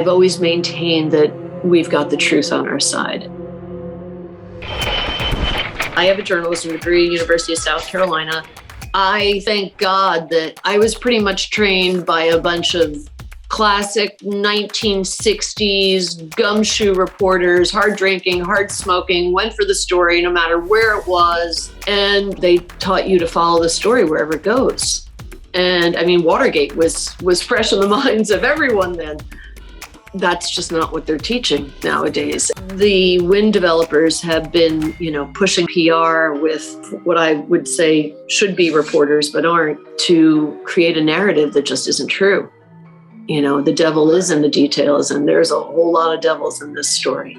I've always maintained that we've got the truth on our side. I have a journalism degree at University of South Carolina. I thank God that I was pretty much trained by a bunch of classic 1960s gumshoe reporters, hard drinking, hard smoking, went for the story no matter where it was. And they taught you to follow the story wherever it goes. And I mean, Watergate was fresh in the minds of everyone then. That's just not what they're teaching nowadays. The wind developers have been, pushing PR with what I would say should be reporters, but aren't, to create a narrative that just isn't true. The devil is in the details, and there's a whole lot of devils in this story.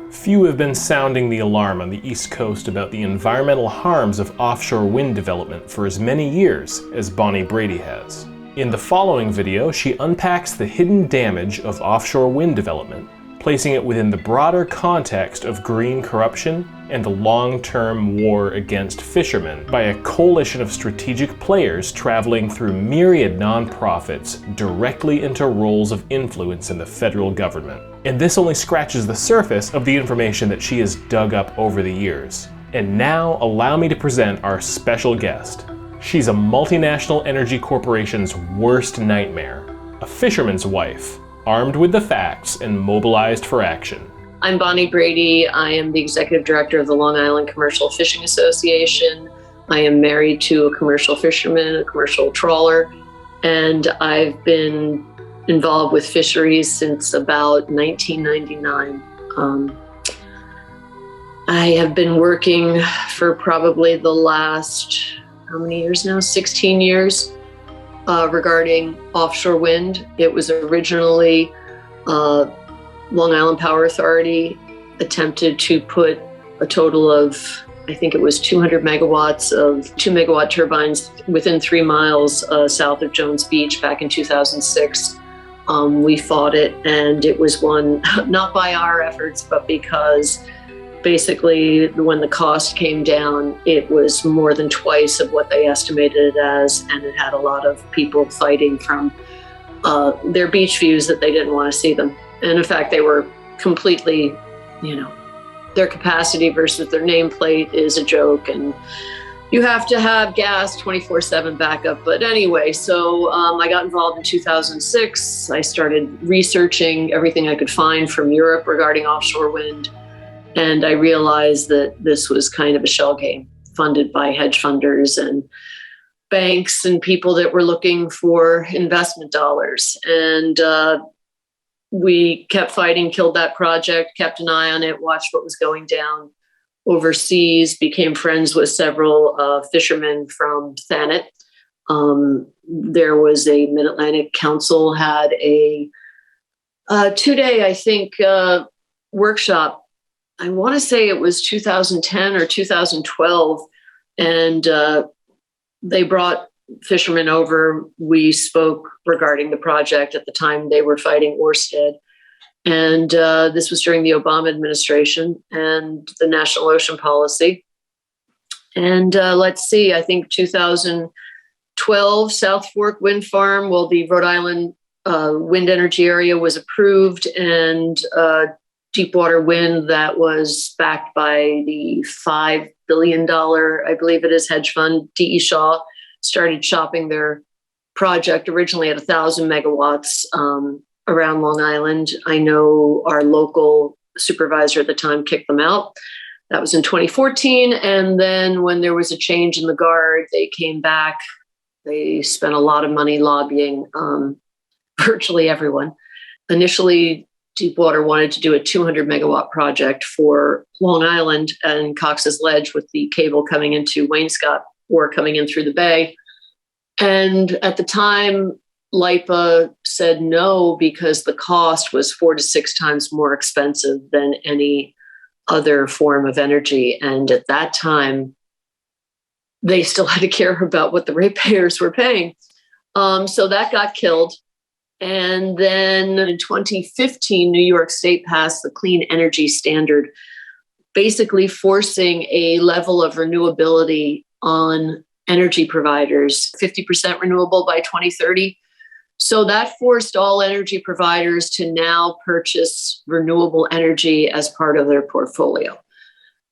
Few have been sounding the alarm on the East Coast about the environmental harms of offshore wind development for as many years as Bonnie Brady has. In the following video, she unpacks the hidden damage of offshore wind development, placing it within the broader context of green corruption and the long-term war against fishermen by a coalition of strategic players traveling through myriad nonprofits directly into roles of influence in the federal government. And this only scratches the surface of the information that she has dug up over the years. And now, allow me to present our special guest. She's a multinational energy corporation's worst nightmare, a fisherman's wife, armed with the facts and mobilized for action. I'm Bonnie Brady. I am the executive director of the Long Island Commercial Fishing Association. I am married to a commercial fisherman, a commercial trawler, and I've been involved with fisheries since about 1999. I have been working for probably the last, how many years now? 16 years regarding offshore wind. It was originally Long Island Power Authority attempted to put a total of, I think it was 200 megawatts of 2 megawatt turbines within 3 miles south of Jones Beach back in 2006. We fought it, and it was won not by our efforts, but because basically when the cost came down, it was more than twice of what they estimated it as, and it had a lot of people fighting from their beach views that they didn't want to see them. And in fact, they were completely, their capacity versus their nameplate is a joke, and you have to have gas 24/7 backup. But anyway, so I got involved in 2006. I started researching everything I could find from Europe regarding offshore wind. And I realized that this was kind of a shell game funded by hedge funders and banks and people that were looking for investment dollars. And we kept fighting, killed that project, kept an eye on it, watched what was going down overseas, became friends with several fishermen from Thanet. There was a Mid-Atlantic Council had a 2-day, I think, workshop. I want to say it was 2010 or 2012, and they brought fishermen over. We spoke regarding the project. At the time, they were fighting Ørsted, and this was during the Obama administration and the National Ocean Policy. And let's see, I think 2012, South Fork Wind Farm, well, the Rhode Island wind energy area was approved, and Deepwater Wind that was backed by the $5 billion, I believe it is, hedge fund, D.E. Shaw, started shopping their project originally at 1,000 megawatts around Long Island. I know our local supervisor at the time kicked them out. That was in 2014. And then when there was a change in the guard, they came back. They spent a lot of money lobbying virtually everyone. Initially, Deepwater wanted to do a 200 megawatt project for Long Island and Cox's Ledge with the cable coming into Wainscott or coming in through the bay. And at the time, LIPA said no because the cost was 4 to 6 times more expensive than any other form of energy. And at that time, they still had to care about what the ratepayers were paying. So that got killed. And then in 2015, New York State passed the Clean Energy Standard, basically forcing a level of renewability on energy providers, 50% renewable by 2030. So that forced all energy providers to now purchase renewable energy as part of their portfolio.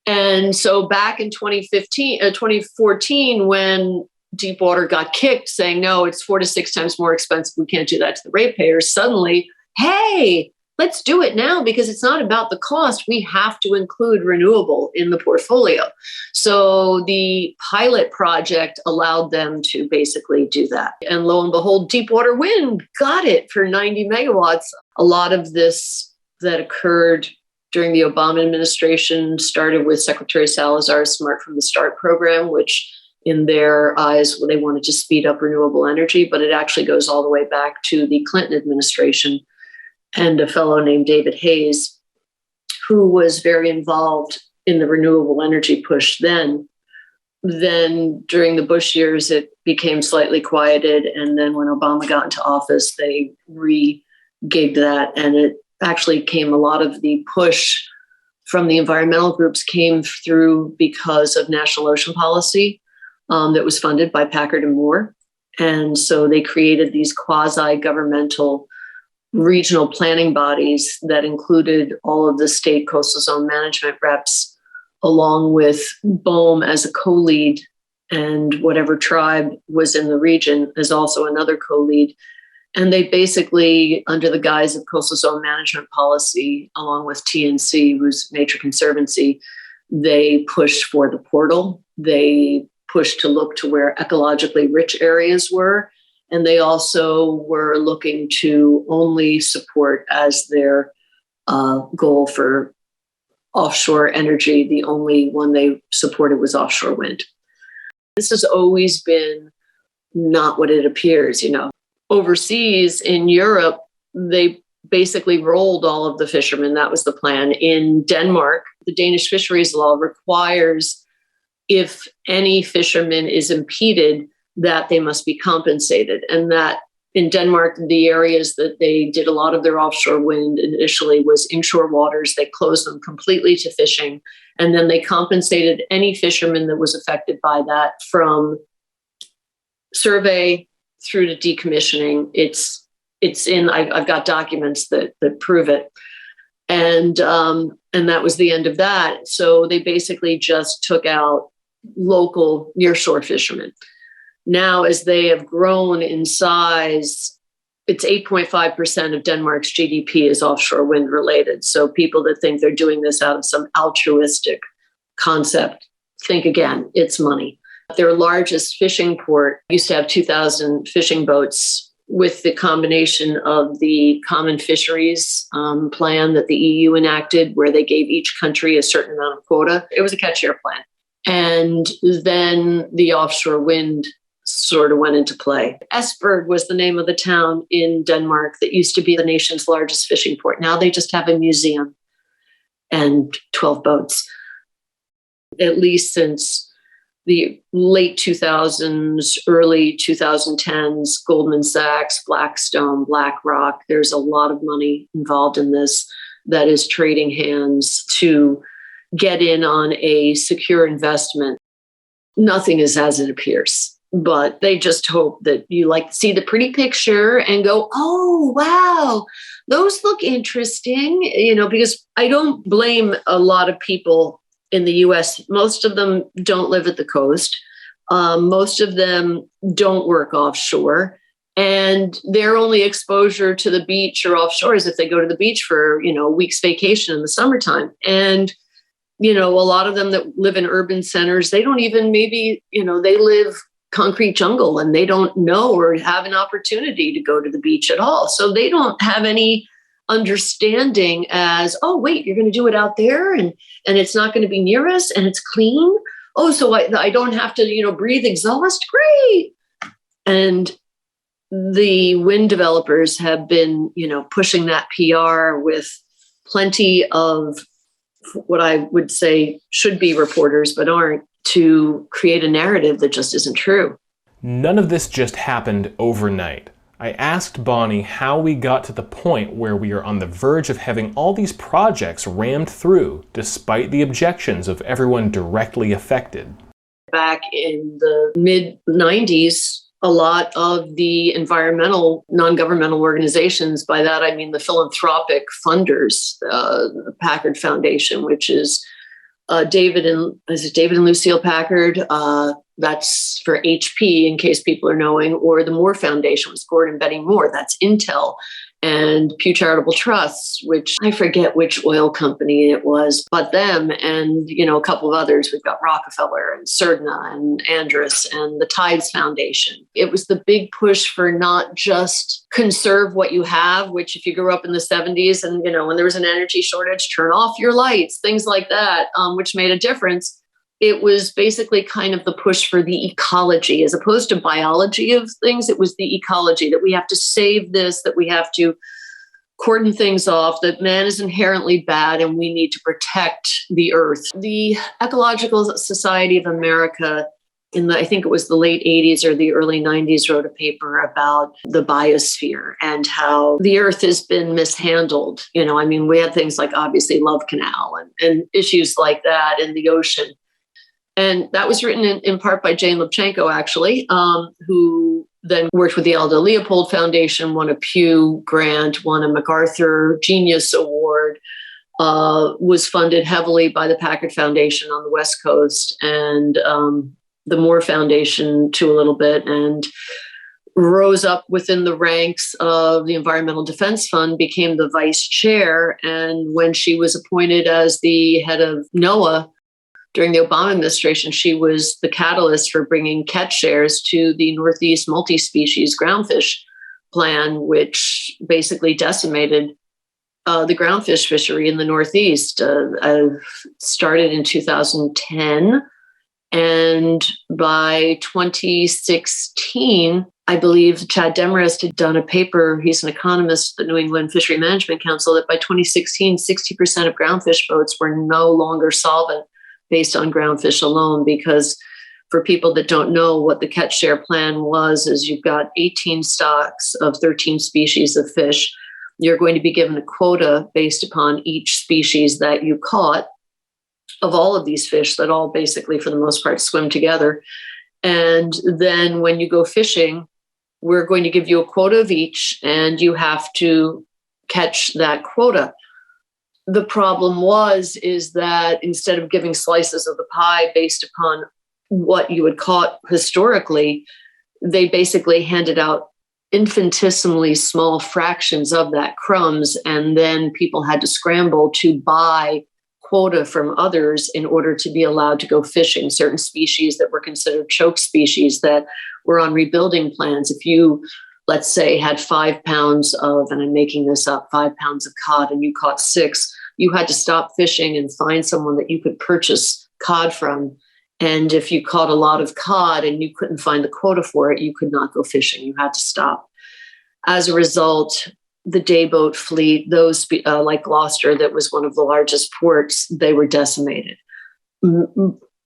And so back in 2014, when Deepwater got kicked saying, no, it's 4 to 6 times more expensive, we can't do that to the ratepayers, suddenly, hey, let's do it now because it's not about the cost. We have to include renewable in the portfolio. So the pilot project allowed them to basically do that. And lo and behold, Deepwater Wind got it for 90 megawatts. A lot of this that occurred during the Obama administration started with Secretary Salazar's Smart from the Start program, which in their eyes, they wanted to speed up renewable energy, but it actually goes all the way back to the Clinton administration and a fellow named David Hayes, who was very involved in the renewable energy push then. Then during the Bush years, it became slightly quieted. And then when Obama got into office, they re-gigged that. And it actually came, a lot of the push from the environmental groups came through because of national ocean policy that was funded by Packard and Moore. And so they created these quasi-governmental regional planning bodies that included all of the state coastal zone management reps, along with BOEM as a co-lead, and whatever tribe was in the region as also another co-lead. And they basically, under the guise of coastal zone management policy, along with TNC, who's Nature Conservancy, they pushed for the portal. They pushed to look to where ecologically rich areas were. And they also were looking to only support as their goal for offshore energy. The only one they supported was offshore wind. This has always been not what it appears, Overseas in Europe, they basically rolled all of the fishermen. That was the plan. In Denmark, the Danish fisheries law requires if any fisherman is impeded, that they must be compensated. And that in Denmark, the areas that they did a lot of their offshore wind initially was inshore waters. They closed them completely to fishing. And then they compensated any fisherman that was affected by that, from survey through to decommissioning. It's in, I've got documents that prove it. And that was the end of that. So they basically just took out local nearshore fishermen. Now, as they have grown in size, it's 8.5% of Denmark's GDP is offshore wind related. So people that think they're doing this out of some altruistic concept, think again, it's money. Their largest fishing port used to have 2,000 fishing boats. With the combination of the common fisheries plan that the EU enacted, where they gave each country a certain amount of quota, it was a catch-share plan. And then the offshore wind sort of went into play. Esbjerg was the name of the town in Denmark that used to be the nation's largest fishing port. Now they just have a museum and 12 boats. At least since the late 2000s, early 2010s, Goldman Sachs, Blackstone, BlackRock, there's a lot of money involved in this that is trading hands to get in on a secure investment. Nothing is as it appears, but they just hope that you see the pretty picture and go, oh, wow, those look interesting, because I don't blame a lot of people in the US. Most of them don't live at the coast. Most of them don't work offshore. And their only exposure to the beach or offshore is if they go to the beach for, a week's vacation in the summertime. And, a lot of them that live in urban centers, they don't even they live concrete jungle and they don't know or have an opportunity to go to the beach at all. So they don't have any understanding as, oh, wait, you're going to do it out there and it's not going to be near us and it's clean. Oh, so I don't have to, breathe exhaust. Great. And the wind developers have been, pushing that PR with plenty of what I would say should be reporters, but aren't, to create a narrative that just isn't true. None of this just happened overnight. I asked Bonnie how we got to the point where we are on the verge of having all these projects rammed through, despite the objections of everyone directly affected. Back in the mid-90s, a lot of the environmental non-governmental organizations, by that I mean the philanthropic funders, the Packard Foundation, which is David and Lucille Packard. That's for HP, in case people are knowing, or the Moore Foundation was Gordon and Betty Moore. That's Intel. And Pew Charitable Trusts, which I forget which oil company it was, but them and, a couple of others. We've got Rockefeller and Cerdna and Andrus and the Tides Foundation. It was the big push for not just conserve what you have, which if you grew up in the 70s and, when there was an energy shortage, turn off your lights, things like that, which made a difference. It was basically kind of the push for the ecology, as opposed to biology of things. It was the ecology, that we have to save this, that we have to cordon things off, that man is inherently bad and we need to protect the earth. The Ecological Society of America I think it was the late 80s or the early 90s, wrote a paper about the biosphere and how the earth has been mishandled. We had things like obviously Love Canal and issues like that in the ocean. And that was written in part by Jane Lubchenco, actually, who then worked with the Aldo Leopold Foundation, won a Pew grant, won a MacArthur Genius Award, was funded heavily by the Packard Foundation on the West Coast and the Moore Foundation too a little bit, and rose up within the ranks of the Environmental Defense Fund, became the vice chair. And when she was appointed as the head of NOAA, during the Obama administration, she was the catalyst for bringing catch shares to the Northeast multi-species groundfish plan, which basically decimated the groundfish fishery in the Northeast. Started in 2010, and by 2016, I believe Chad Demarest had done a paper. He's an economist at the New England Fishery Management Council, that by 2016, 60% of groundfish boats were no longer solvent based on groundfish alone. Because for people that don't know, what the catch share plan was is you've got 18 stocks of 13 species of fish. You're going to be given a quota based upon each species that you caught of all of these fish that all basically, for the most part, swim together. And then when you go fishing, we're going to give you a quota of each, and you have to catch that quota. The problem is that instead of giving slices of the pie based upon what you had caught historically, they basically handed out infinitesimally small fractions of that crumbs. And then people had to scramble to buy quota from others in order to be allowed to go fishing. Certain species that were considered choke species that were on rebuilding plans. If you, let's say, had 5 pounds of, and I'm making this up, 5 pounds of cod, and you caught 6, you had to stop fishing and find someone that you could purchase cod from. And if you caught a lot of cod and you couldn't find the quota for it, you could not go fishing. You had to stop. As a result, the dayboat fleet, those like Gloucester, that was one of the largest ports, they were decimated.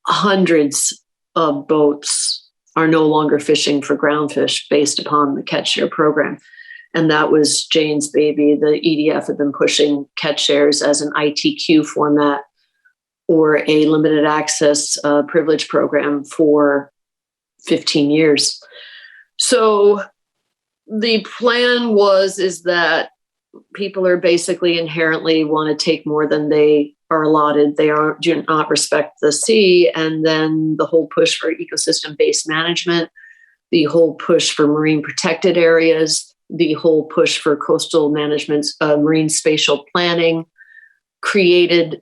Hundreds of boats are no longer fishing for groundfish based upon the catch share program. And that was Jane's baby. The EDF had been pushing catch shares as an ITQ format or a limited access privilege program for 15 years. So the plan is that people are basically inherently want to take more than they are allotted. They do not respect the sea. And then the whole push for ecosystem-based management, the whole push for marine protected areas, the whole push for coastal management, marine spatial planning, created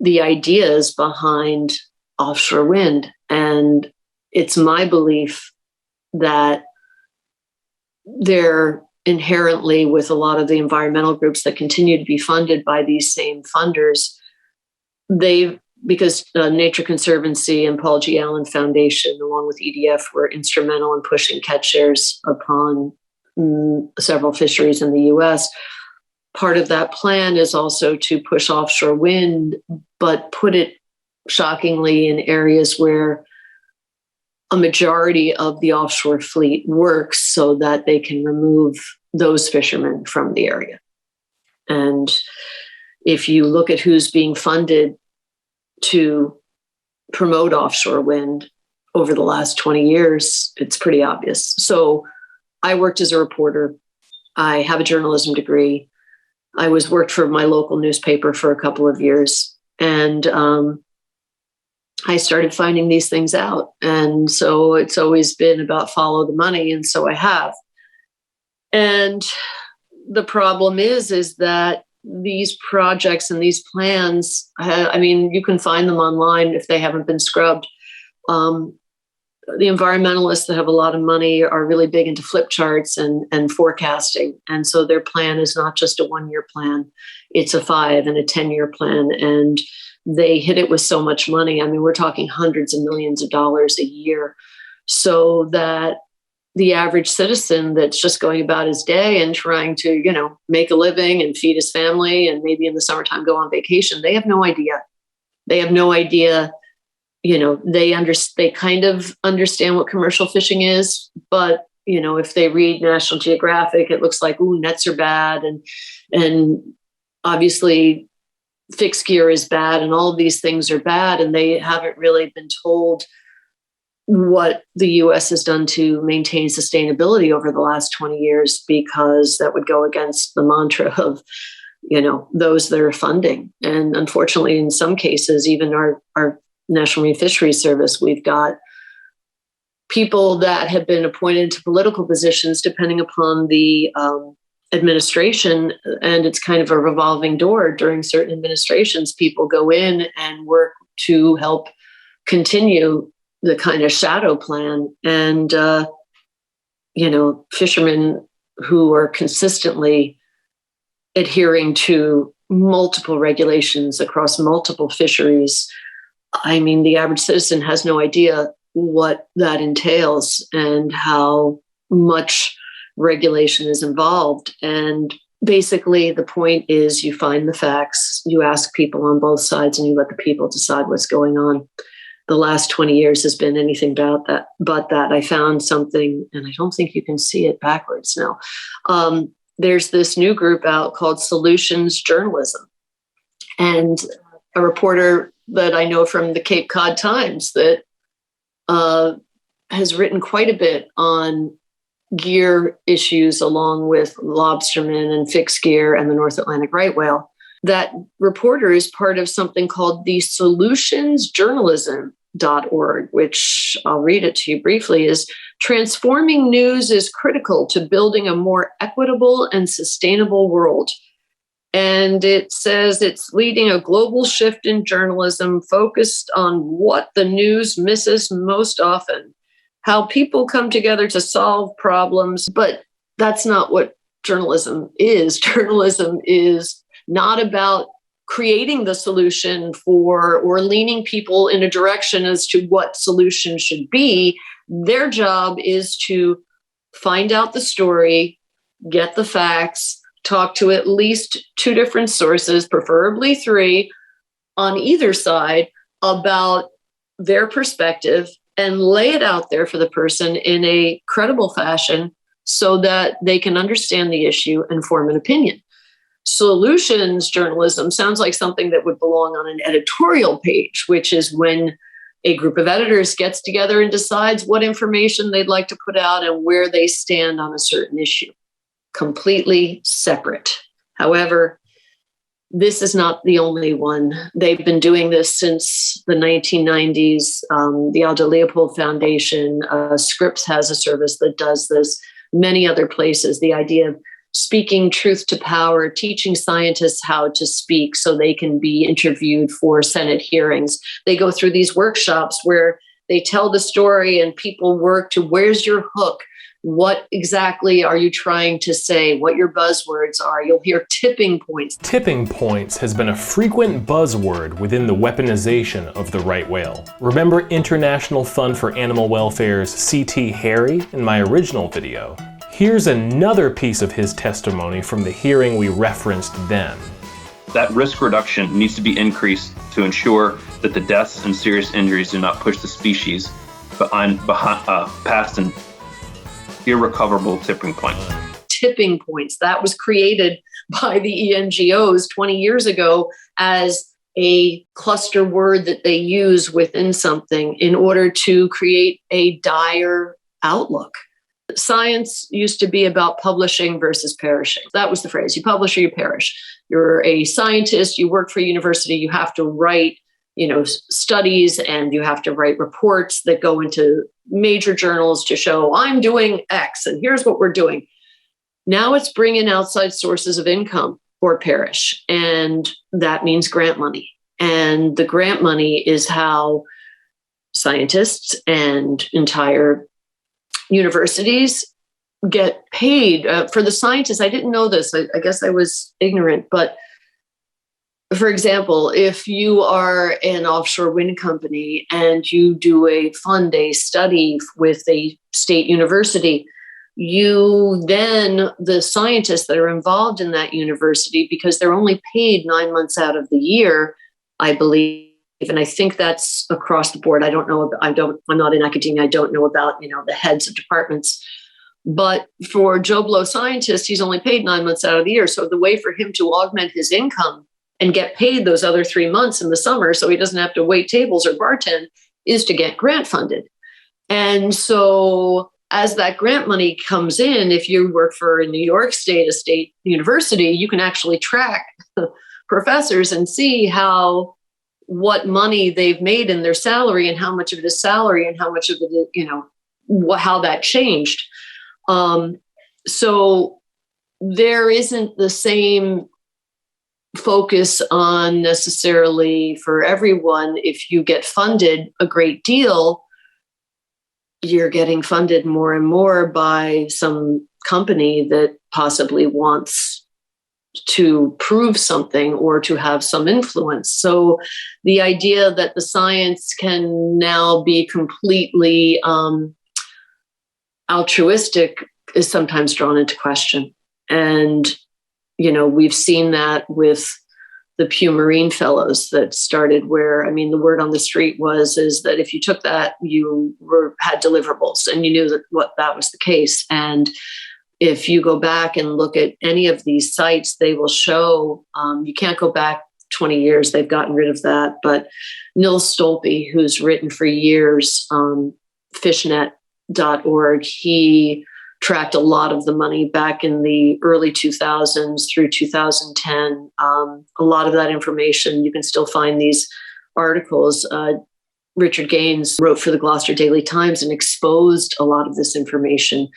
the ideas behind offshore wind. And it's my belief that they're inherently, with a lot of the environmental groups that continue to be funded by these same funders, because Nature Conservancy and Paul G. Allen Foundation, along with EDF, were instrumental in pushing catch shares upon several fisheries in the U.S. Part of that plan is also to push offshore wind, but put it shockingly in areas where a majority of the offshore fleet works, so that they can remove those fishermen from the area. And if you look at who's being funded to promote offshore wind, over the last 20 years, it's pretty obvious. So I worked as a reporter. I have a journalism degree. I worked for my local newspaper for a couple of years. And I started finding these things out. And so it's always been about follow the money. And so I have. And the problem is that these projects and these plans, I mean, you can find them online if they haven't been scrubbed. The environmentalists that have a lot of money are really big into flip charts and forecasting. And so their plan is not just a 1-year plan, it's a 5 and a 10-year plan. And they hit it with so much money. I mean, we're talking hundreds of millions of dollars a year, so that the average citizen that's just going about his day and trying to, make a living and feed his family and maybe in the summertime go on vacation, they have no idea. They have no idea. They kind of understand what commercial fishing is, but if they read National Geographic, it looks like, ooh, nets are bad, and obviously fixed gear is bad, and all of these things are bad, and they haven't really been told what the U.S. has done to maintain sustainability over the last 20 years, because that would go against the mantra of, those that are funding. And unfortunately, in some cases, even our National Marine Fisheries Service, we've got people that have been appointed to political positions depending upon the administration, and it's kind of a revolving door. During certain administrations, people go in and work to help continue the kind of shadow plan. And, fishermen who are consistently adhering to multiple regulations across multiple fisheries, I mean, the average citizen has no idea what that entails and how much regulation is involved. And basically, the point is you find the facts, you ask people on both sides, and you let the people decide what's going on. The last 20 years has been anything about that, but that. I found something, and I don't think you can see it backwards now. There's this new group out called Solutions Journalism. And a reporter that I know from the Cape Cod Times that has written quite a bit on gear issues along with lobstermen and fixed gear and the North Atlantic right whale. That reporter is part of something called the solutionsjournalism.org, which I'll read it to you briefly, is transforming news is critical to building a more equitable and sustainable world. And it says it's leading a global shift in journalism focused on what the news misses most often, how people come together to solve problems. But that's not what journalism is. Journalism is not about creating the solution or leaning people in a direction as to what solution should be. Their job is to find out the story, get the facts, talk to at least 2 different sources, preferably 3, on either side about their perspective, and lay it out there for the person in a credible fashion so that they can understand the issue and form an opinion. Solutions journalism sounds like something that would belong on an editorial page, which is when a group of editors gets together and decides what information they'd like to put out and where they stand on a certain issue. Completely separate. However, this is not the only one. They've been doing this since the 1990s. The Aldo Leopold Foundation, Scripps has a service that does this. Many other places, the idea of speaking truth to power, teaching scientists how to speak so they can be interviewed for Senate hearings. They go through these workshops where they tell the story and people work to, where's your hook? What exactly are you trying to say? What your buzzwords are? You'll hear tipping points. Tipping points has been a frequent buzzword within the weaponization of the right whale. Remember International Fund for Animal Welfare's C.T. Harry in my original video? Here's another piece of his testimony from the hearing we referenced then. That risk reduction needs to be increased to ensure that the deaths and serious injuries do not push the species past an irrecoverable tipping point. Tipping points. That was created by the NGOs 20 years ago as a cluster word that they use within something in order to create a dire outlook. Science used to be about publishing versus perishing. That was the phrase. You publish or you perish. You're a scientist, you work for a university, you have to write, studies, and you have to write reports that go into major journals to show I'm doing X and here's what we're doing. Now it's bring in outside sources of income or perish. And that means grant money. And the grant money is how scientists and entire universities get paid. For the scientists, I didn't know this. I guess I was ignorant. But for example, if you are an offshore wind company and you do fund a study with a state university, the scientists that are involved in that university, because they're only paid 9 months out of the year, I believe, and I think that's across the board. I don't know. I'm not in academia. I don't know about, the heads of departments. But for Joe Blow scientist, he's only paid 9 months out of the year. So the way for him to augment his income and get paid those other 3 months in the summer so he doesn't have to wait tables or bartend is to get grant funded. And so as that grant money comes in, if you work for in New York State, a state university, you can actually track professors and see what money they've made in their salary and how much of it is salary and how much of it is, how that changed. So there isn't the same focus on necessarily for everyone. If you get funded a great deal, you're getting funded more and more by some company that possibly wants to prove something or to have some influence. So the idea that the science can now be completely altruistic is sometimes drawn into question. And, we've seen that with the Pew Marine Fellows that started where, the word on the street is that if you took that, you had deliverables and you knew that was the case. And if you go back and look at any of these sites, they will show, you can't go back 20 years, they've gotten rid of that. But Nils Stolpe, who's written for years, fishnet.org, he tracked a lot of the money back in the early 2000s through 2010. A lot of that information, you can still find these articles. Richard Gaines wrote for the Gloucester Daily Times and exposed a lot of this information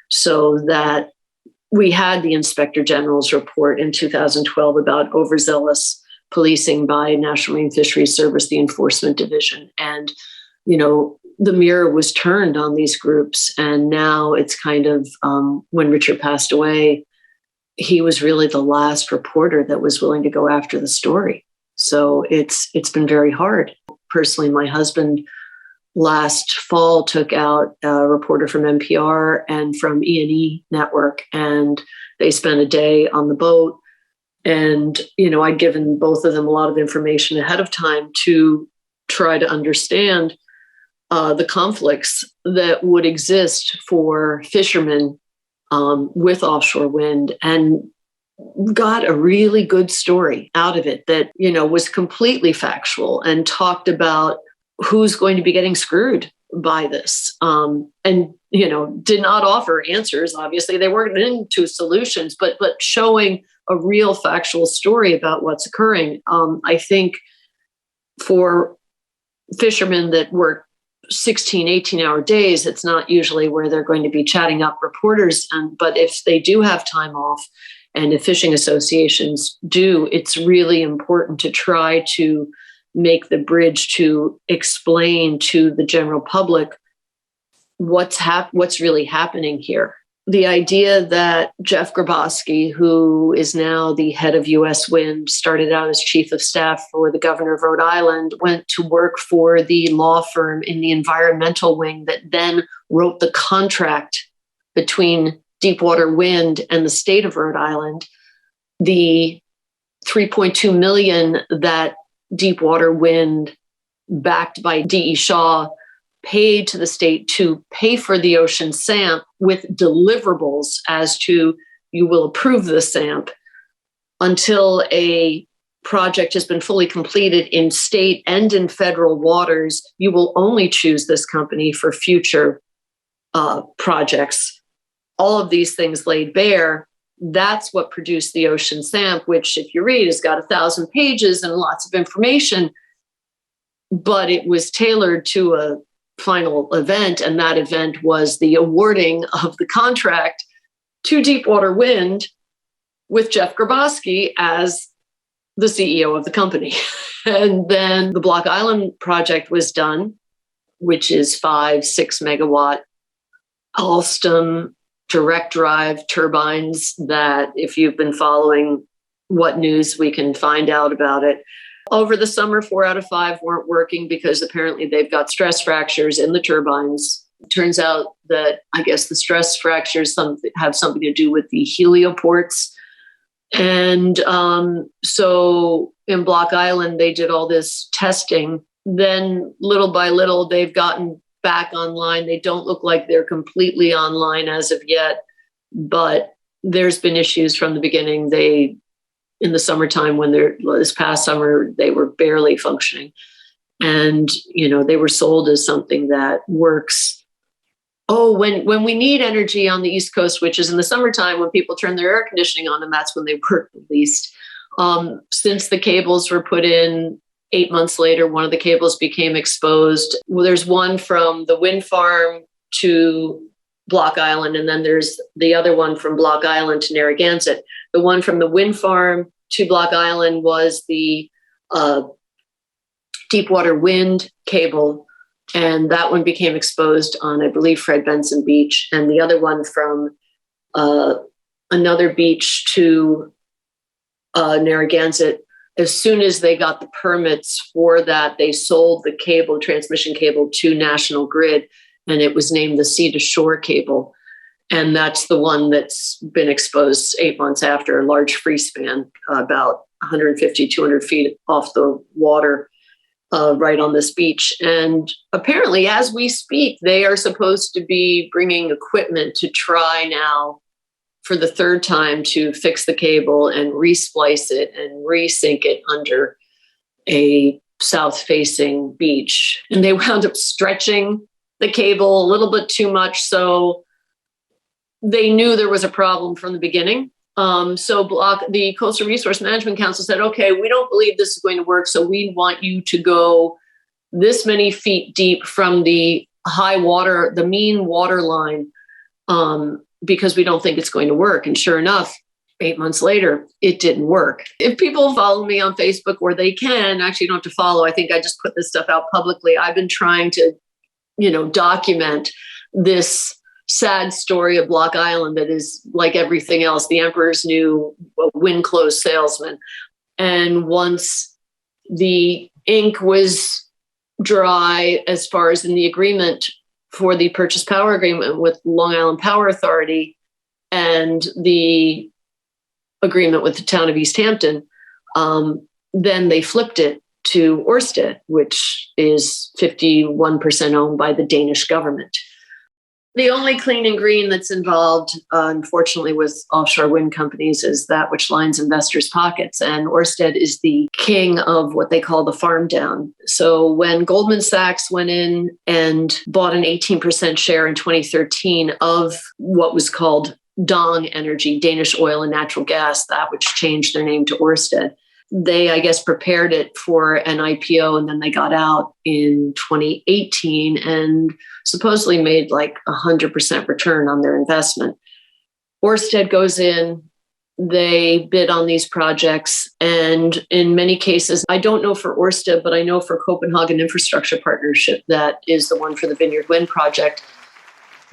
so that we had the Inspector General's report in 2012 about overzealous policing by National Marine Fisheries Service, the Enforcement Division. And, the mirror was turned on these groups. And now it's kind of, when Richard passed away, he was really the last reporter that was willing to go after the story. So it's been very hard. Personally, my husband last fall took out a reporter from NPR and from E&E Network, and they spent a day on the boat. And, I'd given both of them a lot of information ahead of time to try to understand the conflicts that would exist for fishermen with offshore wind, and got a really good story out of it that, was completely factual and talked about who's going to be getting screwed by this. And, did not offer answers. Obviously, they weren't into solutions, but showing a real factual story about what's occurring. I think for fishermen that work 16, 18-hour days, it's not usually where they're going to be chatting up reporters. But if they do have time off, and if fishing associations do, it's really important to try to make the bridge to explain to the general public what's really happening here. The idea that Jeff Grabowski, who is now the head of U.S. Wind, started out as chief of staff for the governor of Rhode Island, went to work for the law firm in the environmental wing that then wrote the contract between Deepwater Wind and the state of Rhode Island. The $3.2 million that Deepwater Wind, backed by D.E. Shaw, paid to the state to pay for the ocean SAMP with deliverables as to you will approve the SAMP until a project has been fully completed in state and in federal waters, you will only choose this company for future projects. All of these things laid bare. That's what produced the Ocean Stamp, which, if you read, has got 1,000 pages and lots of information. But it was tailored to a final event, and that event was the awarding of the contract to Deepwater Wind with Jeff Grabowski as the CEO of the company. And then the Block Island project was done, which is 5-6 megawatt Alstom direct drive turbines that, if you've been following what news we can find out about it, over the summer, 4 out of 5 weren't working because apparently they've got stress fractures in the turbines. It turns out that, I guess, the stress fractures have something to do with the helioports. And so in Block Island, they did all this testing. Then little by little, they've gotten back online. They don't look like they're completely online as of yet, but there's been issues from the beginning. In the summertime, this past summer, they were barely functioning. And, they were sold as something that works. Oh, when we need energy on the East Coast, which is in the summertime when people turn their air conditioning on, and that's when they work the least. Since the cables were put in 8 months later, one of the cables became exposed. Well, there's one from the wind farm to Block Island, and then there's the other one from Block Island to Narragansett. The one from the wind farm to Block Island was the Deepwater Wind cable, and that one became exposed on, I believe, Fred Benson Beach. And the other one from another beach to Narragansett, as soon as they got the permits for that, they sold the cable, transmission cable, to National Grid, and it was named the Sea to Shore cable. And that's the one that's been exposed 8 months after, a large free span, about 150, 200 feet off the water, right on this beach. And apparently, as we speak, they are supposed to be bringing equipment to try now for the third time to fix the cable and resplice it and resync it under a south-facing beach. And they wound up stretching the cable a little bit too much, so they knew there was a problem from the beginning. The Coastal Resource Management Council said, okay, we don't believe this is going to work, so we want you to go this many feet deep from the high water, the mean water line, because we don't think it's going to work. And sure enough, 8 months later, it didn't work. If people follow me on Facebook, or they can, actually, you don't have to follow. I think I just put this stuff out publicly. I've been trying to, document this sad story of Block Island that is, like everything else, the emperor's new wind clothes salesman. And once the ink was dry, as far as in the agreement for the purchase power agreement with Long Island Power Authority and the agreement with the town of East Hampton, then they flipped it to Ørsted, which is 51% owned by the Danish government. The only clean and green that's involved, unfortunately, with offshore wind companies is that which lines investors' pockets. And Ørsted is the king of what they call the farm down. So when Goldman Sachs went in and bought an 18% share in 2013 of what was called Dong Energy, Danish oil and natural gas, that which changed their name to Ørsted, they, I guess, prepared it for an IPO, and then they got out in 2018 and supposedly made like 100% return on their investment. Ørsted goes in, they bid on these projects, and in many cases, I don't know for Ørsted, but I know for Copenhagen Infrastructure Partnership, that is the one for the Vineyard Wind project,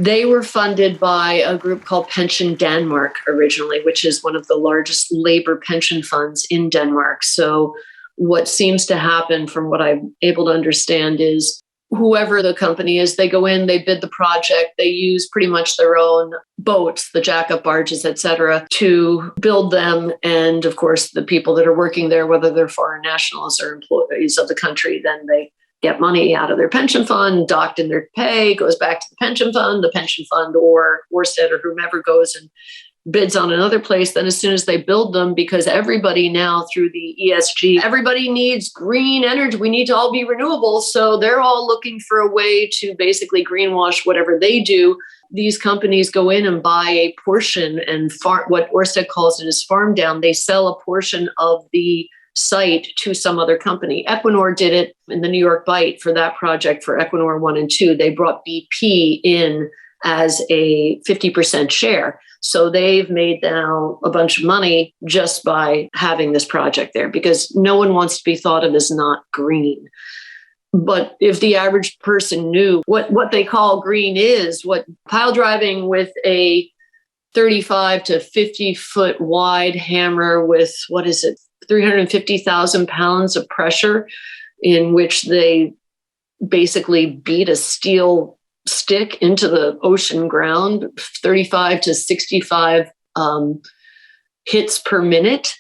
they were funded by a group called Pension Denmark originally, which is one of the largest labor pension funds in Denmark. So what seems to happen, from what I'm able to understand, is whoever the company is, they go in, they bid the project, they use pretty much their own boats, the jack-up barges, et cetera, to build them. And of course, the people that are working there, whether they're foreign nationals or employees of the country, then they get money out of their pension fund, docked in their pay, goes back to the pension fund or Ørsted or whomever goes and bids on another place. Then as soon as they build them, because everybody now through the ESG, everybody needs green energy. We need to all be renewable. So they're all looking for a way to basically greenwash whatever they do. These companies go in and buy a portion and what Ørsted calls it is farm down. They sell a portion of the site to some other company. Equinor did it in the New York Bight for that project for Equinor 1 and 2. They brought BP in as a 50% share. So they've made now a bunch of money just by having this project there, because no one wants to be thought of as not green. But if the average person knew what they call green is, what pile driving with a 35 to 50 foot wide hammer with, 350,000 pounds of pressure, in which they basically beat a steel stick into the ocean ground, 35 to 65 hits per minute,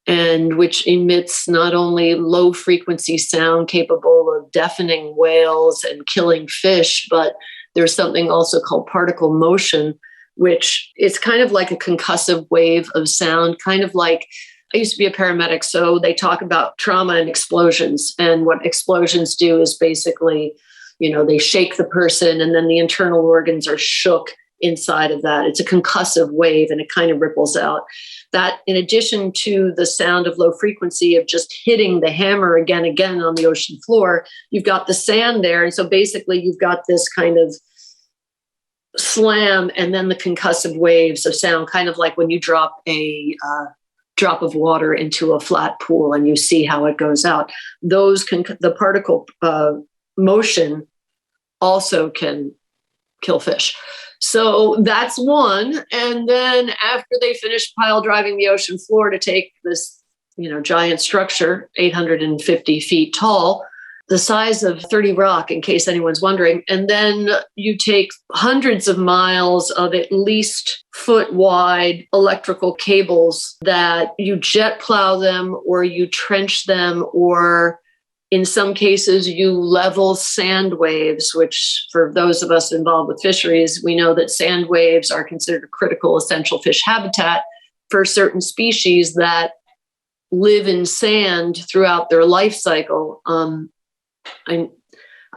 and which emits not only low frequency sound capable of deafening whales and killing fish, but there's something also called particle motion, which is kind of like a concussive wave of sound, kind of like, I used to be a paramedic, so they talk about trauma and explosions. And what explosions do is basically, they shake the person and then the internal organs are shook inside of that. It's a concussive wave and it kind of ripples out. That, in addition to the sound of low frequency of just hitting the hammer again on the ocean floor, you've got the sand there. And so basically you've got this kind of slam and then the concussive waves of sound, kind of like when you drop a drop of water into a flat pool and you see how it goes out. The particle motion also can kill fish. So that's one. And then after they finish pile driving the ocean floor to take this, giant structure, 850 feet tall, the size of 30 Rock, in case anyone's wondering. And then you take hundreds of miles of at least foot wide electrical cables that you jet plow them or you trench them, or in some cases you level sand waves, which for those of us involved with fisheries, we know that sand waves are considered a critical essential fish habitat for certain species that live in sand throughout their life cycle. I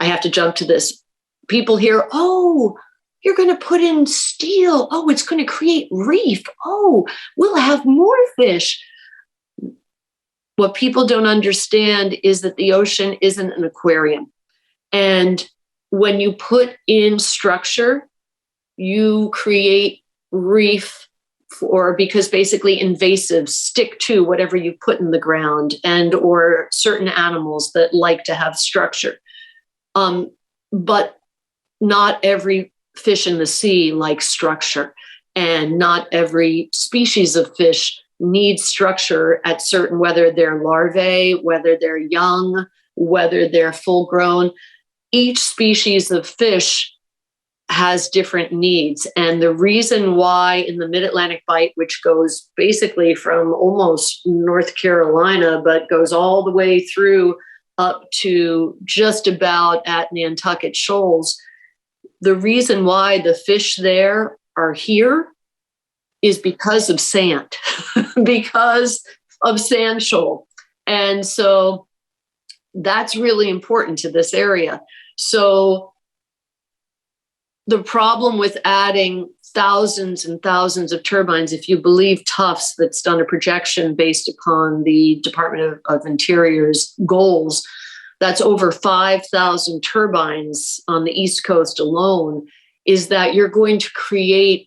have to jump to this. People hear, oh, you're going to put in steel. Oh, it's going to create reef. Oh, we'll have more fish. What people don't understand is that the ocean isn't an aquarium. And when you put in structure, you create reef because basically invasives stick to whatever you put in the ground, and or certain animals that like to have structure. But not every fish in the sea likes structure, and not every species of fish needs structure at certain, whether they're larvae, whether they're young, whether they're full grown. Each species of fish has different needs. And the reason why in the Mid-Atlantic Bight, which goes basically from almost North Carolina, but goes all the way through up to just about at Nantucket Shoals, the reason why the fish there are here is because of sand, because of sand shoal. And so that's really important to this area. So the problem with adding thousands and thousands of turbines, if you believe Tufts, that's done a projection based upon the Department of Interior's goals, that's over 5,000 turbines on the East Coast alone, is that you're going to create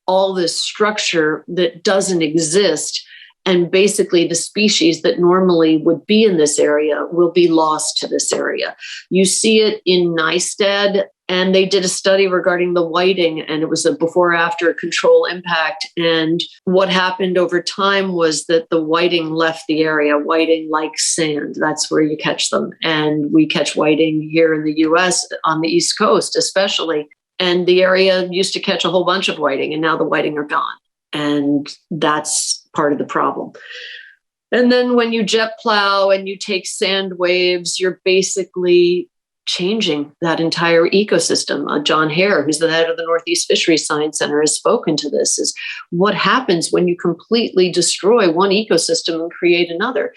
all this structure that doesn't exist. And basically the species that normally would be in this area will be lost to this area. You see it in Nystad, and they did a study regarding the whiting, and it was a before-after control impact. And what happened over time was that the whiting left the area. Whiting likes sand. That's where you catch them. And we catch whiting here in the U.S. on the East Coast, especially. And the area used to catch a whole bunch of whiting, and now the whiting are gone. And that's part of the problem. And then when you jet plow and you take sand waves, you're basically changing that entire ecosystem. John Hare, who's the head of the Northeast Fisheries Science Center, has spoken to this, is what happens when you completely destroy one ecosystem and create another.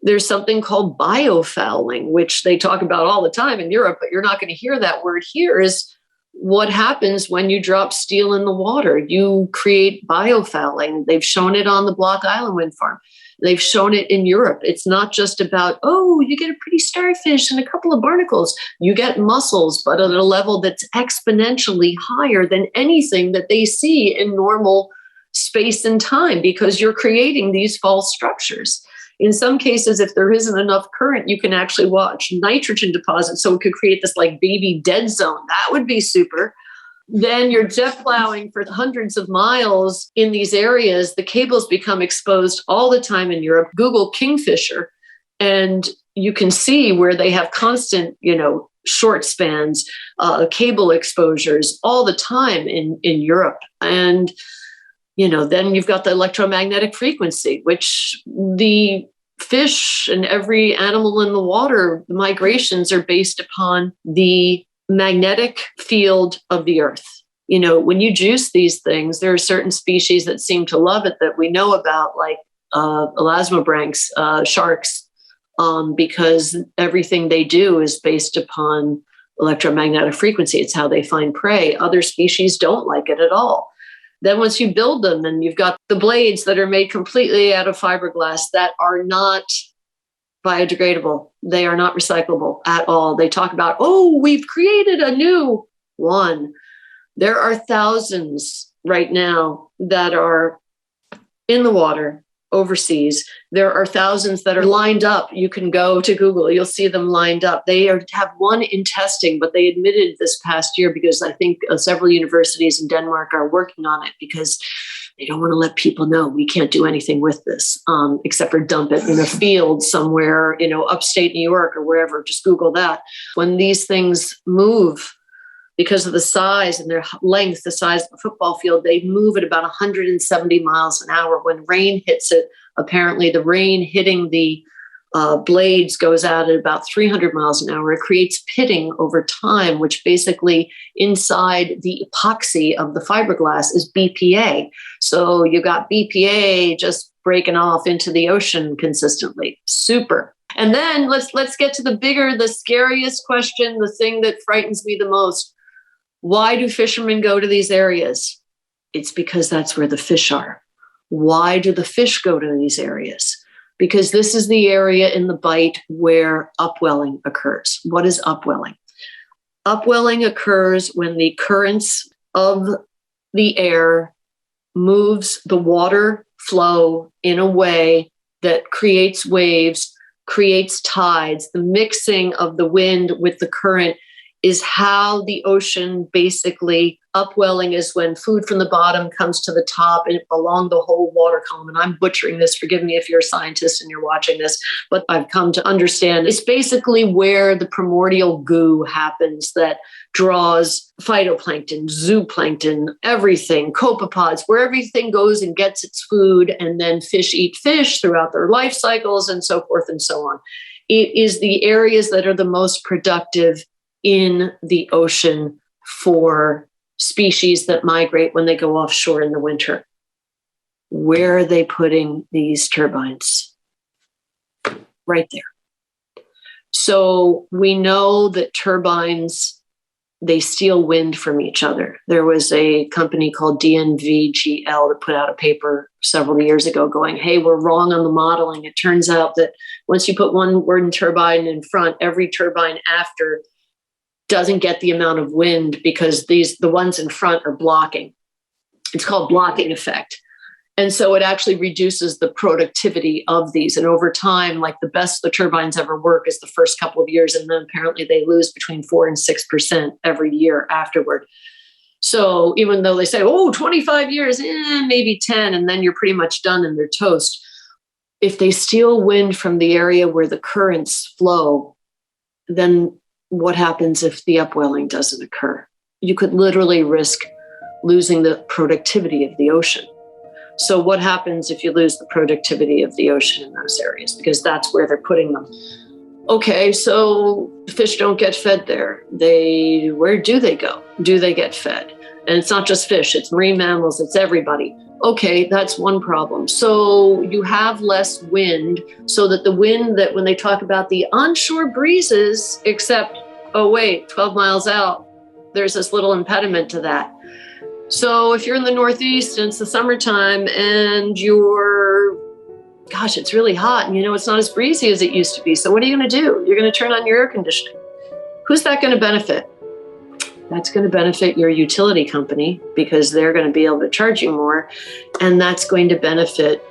There's something called biofouling, which they talk about all the time in Europe, but you're not going to hear that word here, is what happens when you drop steel in the water. You create biofouling. They've shown it on the Block Island wind farm. They've shown it in Europe. It's not just about, oh, you get a pretty starfish and a couple of barnacles. You get mussels, but at a level that's exponentially higher than anything that they see in normal space and time, because you're creating these false structures. In some cases, if there isn't enough current, you can actually watch nitrogen deposits. So it could create this like baby dead zone. That would be super. Then you're jet plowing for hundreds of miles in these areas. The cables become exposed all the time in Europe. Google kingfisher, and you can see where they have constant, short spans, cable exposures all the time in Europe. And, then you've got the electromagnetic frequency, which the fish and every animal in the water, the migrations are based upon the magnetic field of the earth. When you juice these things, there are certain species that seem to love it that we know about, like elasmobranchs, sharks, because everything they do is based upon electromagnetic frequency. It's how they find prey. Other species don't like it at all. Then once you build them, then you've got the blades that are made completely out of fiberglass that are not biodegradable. They are not recyclable at all. They talk about, oh, we've created a new one. There are thousands right now that are in the water overseas. There are thousands that are lined up. You can go to Google. You'll see them lined up. They have one in testing, but they admitted this past year, because I think several universities in Denmark are working on it, because they don't want to let people know we can't do anything with this, except for dump it in a field somewhere, upstate New York or wherever. Just Google that. When these things move, because of the size and their length, the size of a football field, they move at about 170 miles an hour. When rain hits it, apparently the rain hitting the blades goes out at about 300 miles an hour. It creates pitting over time, which basically inside the epoxy of the fiberglass is BPA. So you got BPA just breaking off into the ocean consistently. Super. And then let's get to the scariest question, the thing that frightens me the most. Why do fishermen go to these areas? It's because that's where the fish are. Why do the fish go to these areas? Because this is the area in the bight where upwelling occurs. What is upwelling? Upwelling occurs when the currents of the air moves the water flow in a way that creates waves, creates tides. The mixing of the wind with the current is how the ocean basically, upwelling is when food from the bottom comes to the top and along the whole water column. And I'm butchering this, forgive me if you're a scientist and you're watching this, but I've come to understand it's basically where the primordial goo happens that draws phytoplankton, zooplankton, everything, copepods, where everything goes and gets its food, and then fish eat fish throughout their life cycles and so forth and so on. It is the areas that are the most productive in the ocean for species that migrate when they go offshore in the winter. Where are they putting these turbines? Right there. So we know that turbines, they steal wind from each other. There was a company called DNVGL that put out a paper several years ago going, hey, we're wrong on the modeling. It turns out that once you put one wind turbine in front, every turbine after doesn't get the amount of wind because the ones in front are blocking. It's called blocking effect. And so it actually reduces the productivity of these. And over time, like the best the turbines ever work is the first couple of years. And then apparently they lose between 4 and 6% every year afterward. So even though they say, 25 years, maybe 10, and then you're pretty much done and they're toast. If they steal wind from the area where the currents flow, then what happens if the upwelling doesn't occur? You could literally risk losing the productivity of the ocean. So what happens if you lose the productivity of the ocean in those areas? Because that's where they're putting them. Okay, so fish don't get fed there. Where do they go? Do they get fed? And it's not just fish, it's marine mammals, it's everybody. Okay, that's one problem. So you have less wind, so that the wind that when they talk about the onshore breezes, except, oh wait, 12 miles out, there's this little impediment to that. So if you're in the Northeast and it's the summertime and it's really hot and it's not as breezy as it used to be. So what are you going to do? You're going to turn on your air conditioning. Who's that going to benefit? That's going to benefit your utility company because they're going to be able to charge you more. And that's going to benefit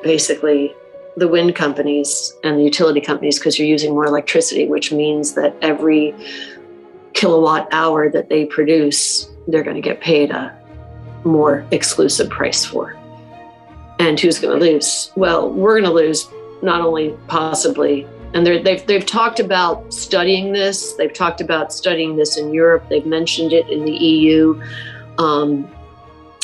basically the wind companies and the utility companies because you're using more electricity, which means that every kilowatt hour that they produce, they're going to get paid a more exclusive price for. And who's going to lose? Well, we're going to lose not only possibly, and they've talked about studying this. They've talked about studying this in Europe. They've mentioned it in the EU.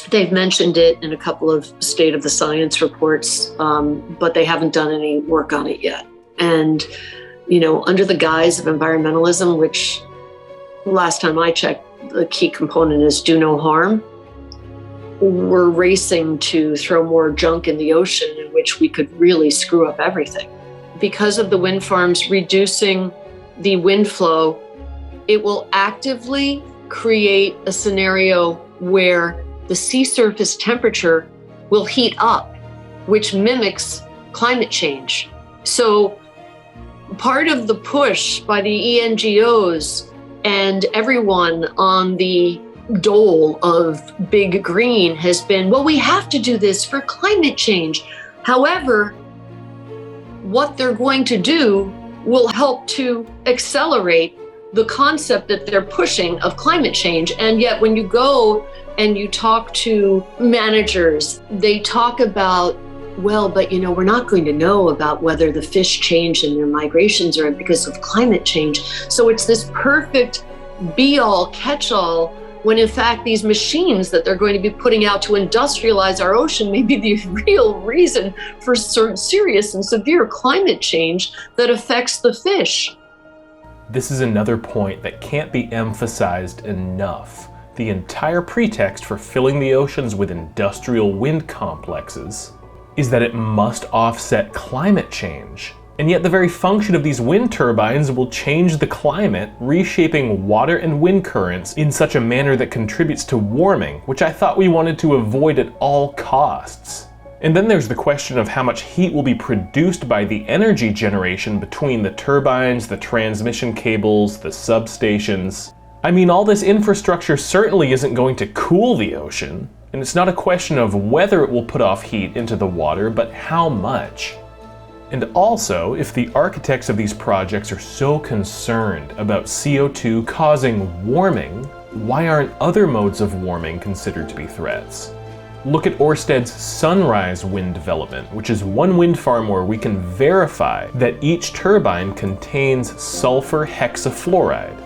They've mentioned it in a couple of state of the science reports, but they haven't done any work on it yet. And, under the guise of environmentalism, which last time I checked, the key component is do no harm. We're racing to throw more junk in the ocean in which we could really screw up everything. Because of the wind farms reducing the wind flow, it will actively create a scenario where the sea surface temperature will heat up, which mimics climate change. So part of the push by the NGOs and everyone on the dole of big green has been, well, we have to do this for climate change. However, what they're going to do will help to accelerate the concept that they're pushing of climate change. And yet when you go and you talk to managers, they talk about, well, but we're not going to know about whether the fish change in their migrations or because of climate change. So it's this perfect be-all, catch-all, when in fact these machines that they're going to be putting out to industrialize our ocean may be the real reason for serious and severe climate change that affects the fish. This is another point that can't be emphasized enough. The entire pretext for filling the oceans with industrial wind complexes is that it must offset climate change. And yet the very function of these wind turbines will change the climate, reshaping water and wind currents in such a manner that contributes to warming, which I thought we wanted to avoid at all costs. And then there's the question of how much heat will be produced by the energy generation between the turbines, the transmission cables, the substations. I mean, all this infrastructure certainly isn't going to cool the ocean, and it's not a question of whether it will put off heat into the water, but how much. And also, if the architects of these projects are so concerned about CO2 causing warming, why aren't other modes of warming considered to be threats? Look at Ørsted's Sunrise wind development, which is one wind farm where we can verify that each turbine contains sulfur hexafluoride.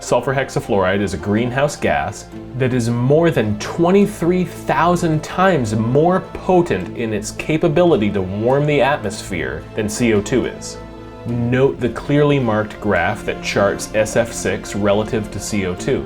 Sulfur hexafluoride is a greenhouse gas that is more than 23,000 times more potent in its capability to warm the atmosphere than CO2 is. Note the clearly marked graph that charts SF6 relative to CO2.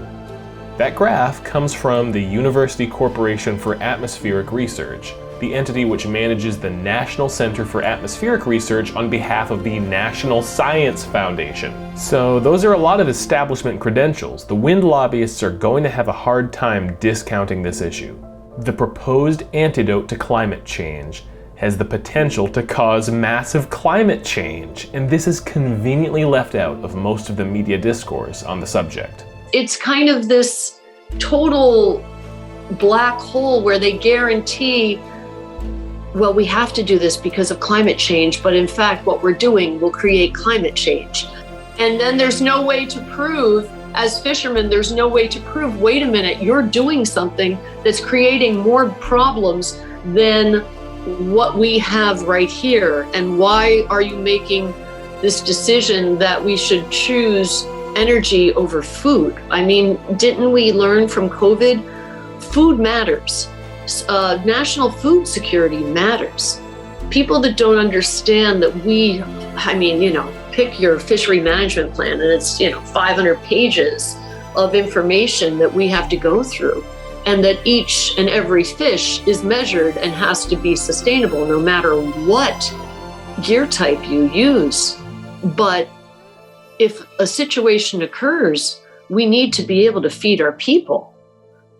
That graph comes from the University Corporation for Atmospheric Research, the entity which manages the National Center for Atmospheric Research on behalf of the National Science Foundation. So those are a lot of establishment credentials. The wind lobbyists are going to have a hard time discounting this issue. The proposed antidote to climate change has the potential to cause massive climate change, and this is conveniently left out of most of the media discourse on the subject. It's kind of this total black hole where they guarantee, well, we have to do this because of climate change, but in fact, what we're doing will create climate change. And then there's no way to prove, as fishermen, there's no way to prove, wait a minute, you're doing something that's creating more problems than what we have right here. And why are you making this decision that we should choose energy over food? I mean, didn't we learn from COVID? Food matters. National food security matters. People that don't understand that pick your fishery management plan, and it's 500 pages of information that we have to go through, and that each and every fish is measured and has to be sustainable no matter what gear type you use. But if a situation occurs, we need to be able to feed our people.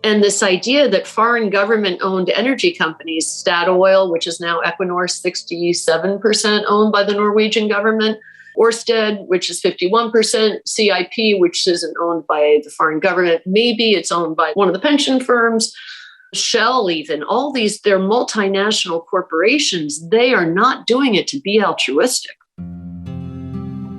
And this idea that foreign government-owned energy companies, Statoil, which is now Equinor, 67% owned by the Norwegian government, Ørsted, which is 51%, CIP, which isn't owned by the foreign government, maybe it's owned by one of the pension firms, Shell even, all these, they're multinational corporations. They are not doing it to be altruistic.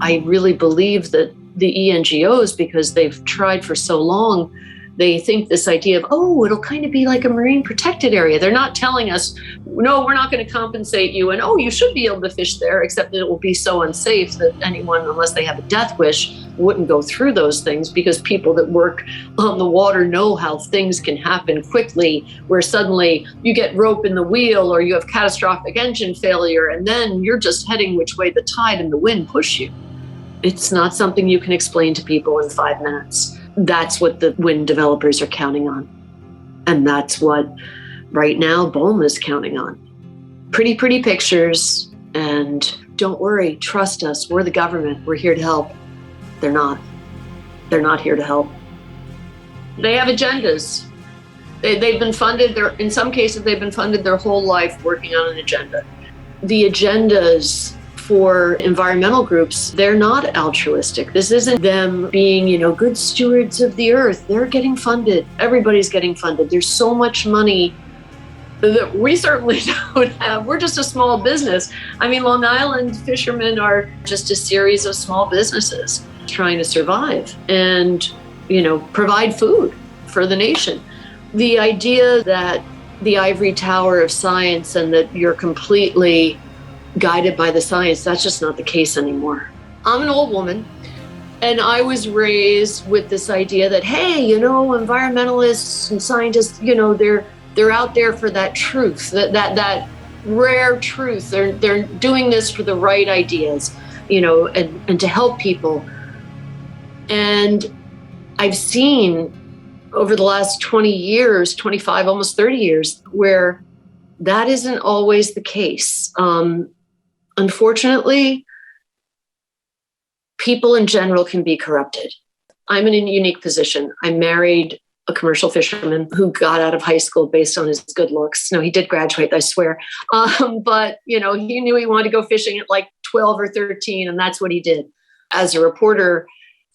I really believe that the NGOs, because they've tried for so long, they think this idea of, it'll kind of be like a marine protected area. They're not telling us, no, we're not going to compensate you. And, you should be able to fish there, except that it will be so unsafe that anyone, unless they have a death wish, wouldn't go through those things, because people that work on the water know how things can happen quickly, where suddenly you get rope in the wheel or you have catastrophic engine failure, and then you're just heading which way the tide and the wind push you. It's not something you can explain to people in 5 minutes. That's what the wind developers are counting on. And that's what right now BOEM is counting on. Pretty pictures. And don't worry, trust us. We're the government. We're here to help. They're not. They're not here to help. They have agendas. They've been funded. In some cases, they've been funded their whole life working on an agenda. The agendas for environmental groups, they're not altruistic. This isn't them being, good stewards of the earth. They're getting funded. Everybody's getting funded. There's so much money that we certainly don't have. We're just a small business. Long Island fishermen are just a series of small businesses trying to survive and, provide food for the nation. The idea that the ivory tower of science and that you're completely guided by the science, that's just not the case anymore. I'm an old woman, and I was raised with this idea that, hey, environmentalists and scientists, they're out there for that truth, that rare truth. They're doing this for the right ideas, and to help people. And I've seen over the last 20 years, 25, almost 30 years, where that isn't always the case. Unfortunately, people in general can be corrupted. I'm in a unique position. I married a commercial fisherman who got out of high school based on his good looks. No, he did graduate, I swear. But, he knew he wanted to go fishing at like 12 or 13, and that's what he did. As a reporter,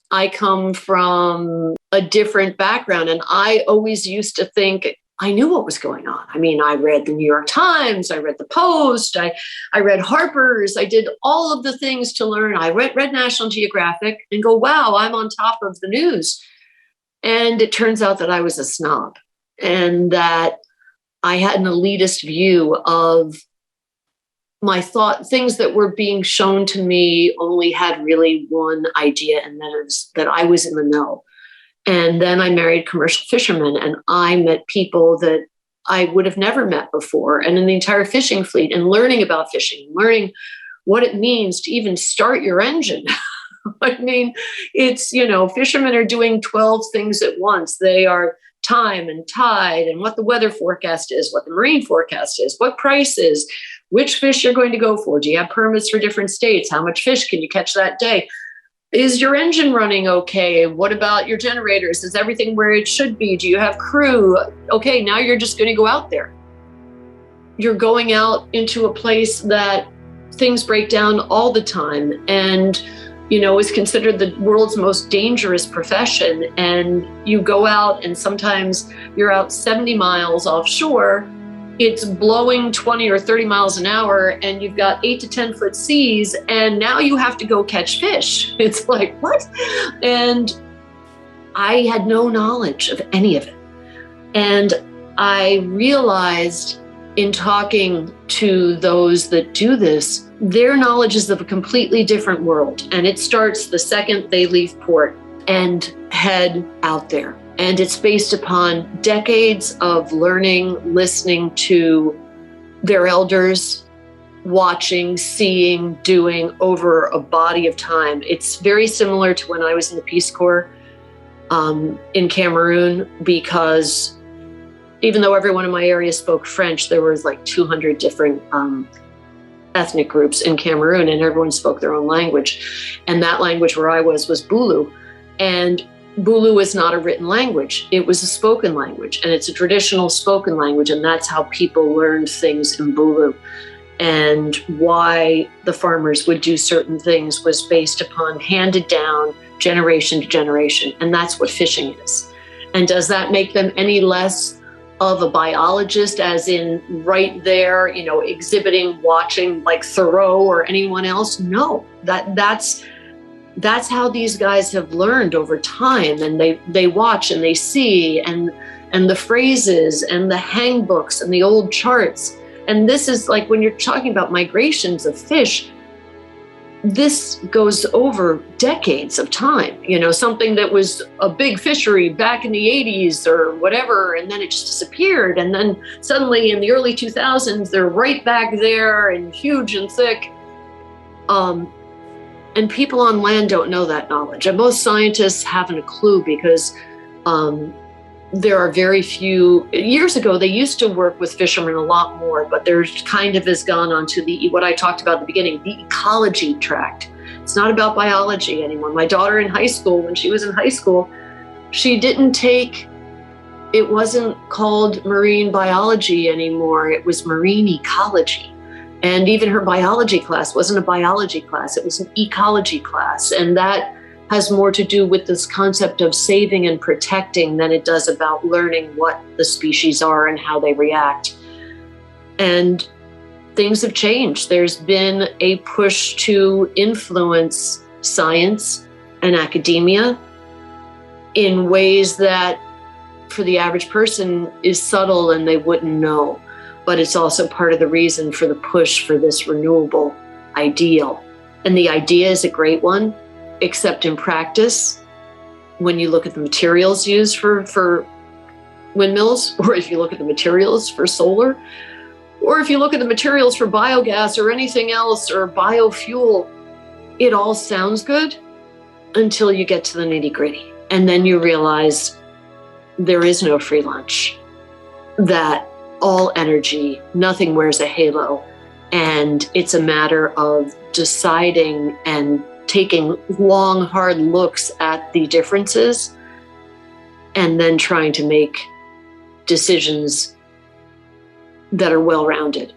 I come from a different background, and I always used to think I knew what was going on. I read the New York Times, I read the Post, I read Harper's, I did all of the things to learn. I read National Geographic and go, wow, I'm on top of the news. And it turns out that I was a snob and that I had an elitist view of my thought. Things that were being shown to me only had really one idea, and that is that I was in the know. And then I married commercial fishermen, and I met people that I would have never met before. And in the entire fishing fleet, and learning about fishing, learning what it means to even start your engine. It's, fishermen are doing 12 things at once. They are time and tide and what the weather forecast is, what the marine forecast is, what price is, which fish you're going to go for. Do you have permits for different states? How much fish can you catch that day? Is your engine running okay? What about your generators? Is everything where it should be? Do you have crew? Okay, now you're just going to go out there. You're going out into a place that things break down all the time and, is considered the world's most dangerous profession. And you go out and sometimes you're out 70 miles offshore. It's blowing 20 or 30 miles an hour and you've got 8 to 10 foot seas, and now you have to go catch fish. It's like, what? And I had no knowledge of any of it. And I realized in talking to those that do this, their knowledge is of a completely different world. And it starts the second they leave port and head out there. And it's based upon decades of learning, listening to their elders, watching, seeing, doing over a body of time. It's very similar to when I was in the Peace Corps in Cameroon, because even though everyone in my area spoke French, there was like 200 different ethnic groups in Cameroon, and everyone spoke their own language. And that language where I was Bulu. And Bulu is not a written language. It was a spoken language, and it's a traditional spoken language, and that's how people learned things in Bulu. And why the farmers would do certain things was based upon handed down generation to generation. And that's what fishing is. And does that make them any less of a biologist, as in right there, you know, exhibiting, watching like Thoreau or anyone else? No, that's how these guys have learned over time. And they watch and they see, and the phrases and the hangbooks and the old charts. And this is like when you're talking about migrations of fish, this goes over decades of time, you know, something that was a big fishery back in the 80s or whatever, and then it just disappeared. And then suddenly in the early 2000s, they're right back there and huge and thick. And people on land don't know that knowledge. And most scientists haven't a clue, because there are very few. Years ago, they used to work with fishermen a lot more, but there's kind of has gone on to what I talked about at the beginning, the ecology tract. It's not about biology anymore. My daughter in high school, when she was in high school, she didn't take, it wasn't called marine biology anymore. It was marine ecology. And even her biology class wasn't a biology class. It was an ecology class. And that has more to do with this concept of saving and protecting than it does about learning what the species are and how they react. And things have changed. There's been a push to influence science and academia in ways that for the average person is subtle and they wouldn't know. But it's also part of the reason for the push for this renewable ideal. And the idea is a great one, except in practice, when you look at the materials used for windmills, or if you look at the materials for solar, or if you look at the materials for biogas or anything else, or biofuel, it all sounds good until you get to the nitty-gritty. And then you realize there is no free lunch, that all energy, nothing wears a halo. And it's a matter of deciding and taking long, hard looks at the differences and then trying to make decisions that are well-rounded.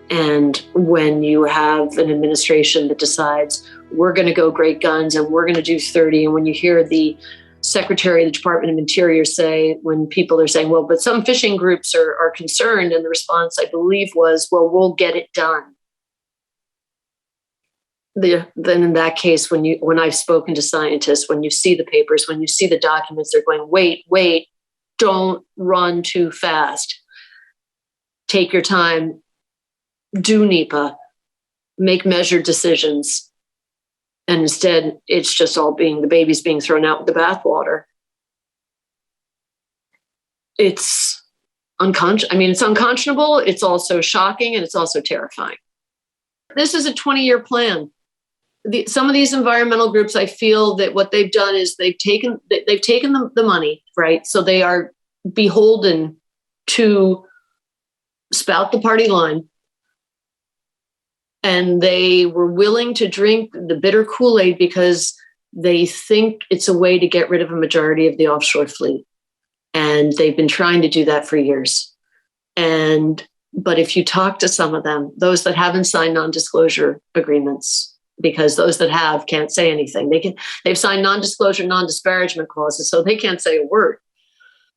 And when you have an administration that decides we're going to go great guns and we're going to do 30, and when you hear the Secretary of the Department of Interior say, when people are saying, well, but some fishing groups are concerned, and the response, I believe, was, well, we'll get it done. Then in that case, when I've spoken to scientists, when you see the papers, when you see the documents, they're going, wait, don't run too fast. Take your time, do NEPA, make measured decisions. And instead, it's just all the baby's being thrown out with the bathwater. It's it's unconscionable. It's also shocking, and it's also terrifying. This is a 20-year plan. Some of these environmental groups, I feel that what they've done is they've taken the money, right? So they are beholden to spout the party line. And they were willing to drink the bitter Kool-Aid because they think it's a way to get rid of a majority of the offshore fleet. And they've been trying to do that for years. But if you talk to some of them, those that haven't signed non-disclosure agreements, because those that have can't say anything. They've signed non-disclosure, non-disparagement clauses, so they can't say a word.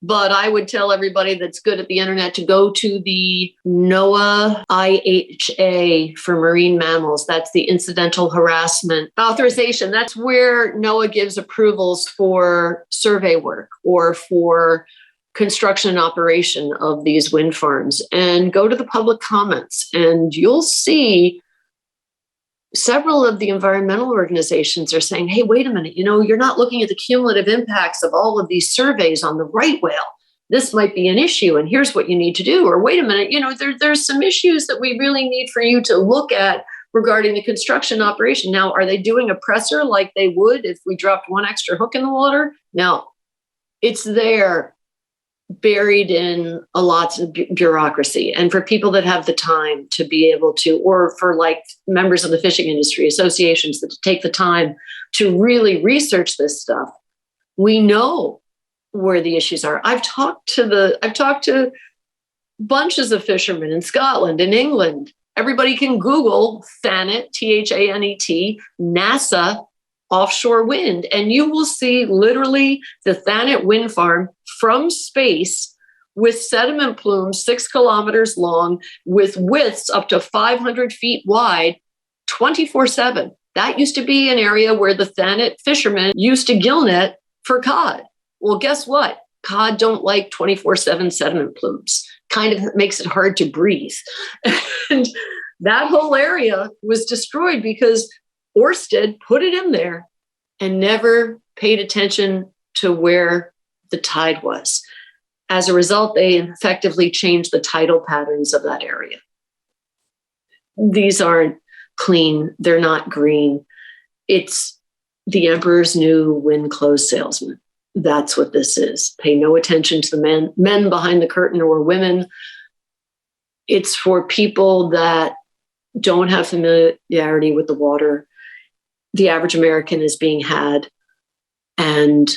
But I would tell everybody that's good at the internet to go to the NOAA IHA for marine mammals. That's the incidental harassment authorization. That's where NOAA gives approvals for survey work or for construction and operation of these wind farms. And go to the public comments, and you'll see several of the environmental organizations are saying, hey, wait a minute, you're not looking at the cumulative impacts of all of these surveys on the right whale. this might be an issue and here's what you need to do. Or wait a minute, there's some issues that we really need for you to look at regarding the construction operation. Now, are they doing a presser like they would if we dropped one extra hook in the water? No, it's there buried in a lots of bureaucracy. And for people that have the time to be able to, or for like members of the fishing industry associations that take the time to really research this stuff, we know where the issues are. I've talked to bunches of fishermen in Scotland, in England. Everybody can Google THANET, THANET, NASA offshore wind, and you will see literally the THANET wind farm from space with sediment plumes 6 kilometers long, with widths up to 500 feet wide, 24/7. That used to be an area where the THANET fishermen used to gill net for cod. Well, guess what? Cod don't like 24/7 sediment plumes. Kind of makes it hard to breathe. And that whole area was destroyed because Ørsted put it in there and never paid attention to where the tide was. As a result, they effectively changed the tidal patterns of that area. These aren't clean. They're not green. It's the emperor's new wind clothes salesman. That's what this is. Pay no attention to the men behind the curtain or women. It's for people that don't have familiarity with the water. The average American is being had. And,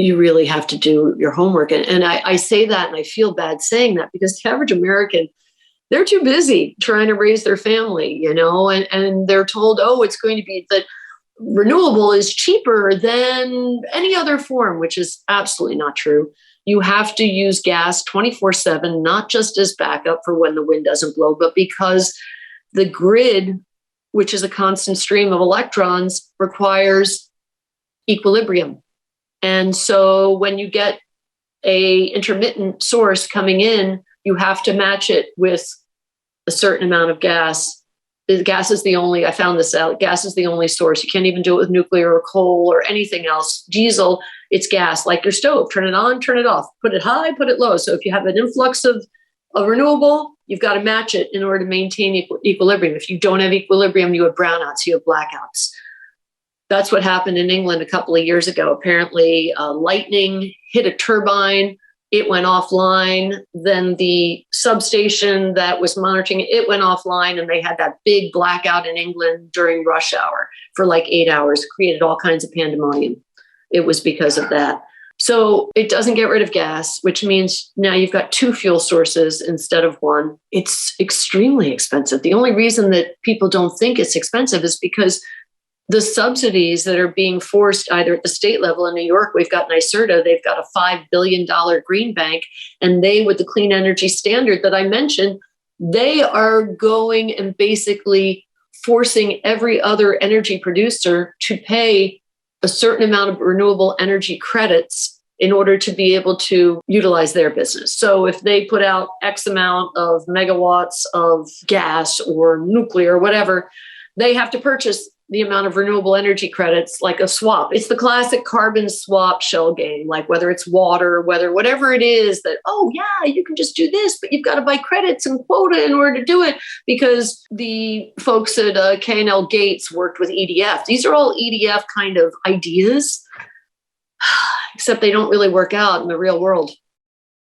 you really have to do your homework. And I say that and I feel bad saying that because the average American, they're too busy trying to raise their family, and they're told, oh, it's going to be that renewable is cheaper than any other form, which is absolutely not true. You have to use gas 24/7, not just as backup for when the wind doesn't blow, but because the grid, which is a constant stream of electrons, requires equilibrium. And so when you get a intermittent source coming in, you have to match it with a certain amount of gas. Gas is the only, I found this out, gas is the only source. You can't even do it with nuclear or coal or anything else. Diesel, it's gas, like your stove. Turn it on, turn it off. Put it high, put it low. So if you have an influx of renewable, you've got to match it in order to maintain equilibrium. If you don't have equilibrium, you have brownouts, you have blackouts. That's what happened in England a couple of years ago. Apparently, lightning hit a turbine. It went offline. Then the substation that was monitoring it went offline, and they had that big blackout in England during rush hour for like 8 hours, created all kinds of pandemonium. It was because of that. So it doesn't get rid of gas, which means now you've got 2 fuel sources instead of 1. It's extremely expensive. The only reason that people don't think it's expensive is because the subsidies that are being forced either at the state level in New York, we've got NYSERDA, they've got a $5 billion green bank, and they, with the clean energy standard that I mentioned, they are going and basically forcing every other energy producer to pay a certain amount of renewable energy credits in order to be able to utilize their business. So if they put out X amount of megawatts of gas or nuclear or whatever, they have to purchase the amount of renewable energy credits, like a swap. It's the classic carbon swap shell game, like whether it's water, whatever it is that, oh yeah, you can just do this, but you've got to buy credits and quota in order to do it because the folks at K&L Gates worked with EDF. These are all EDF kind of ideas, except they don't really work out in the real world.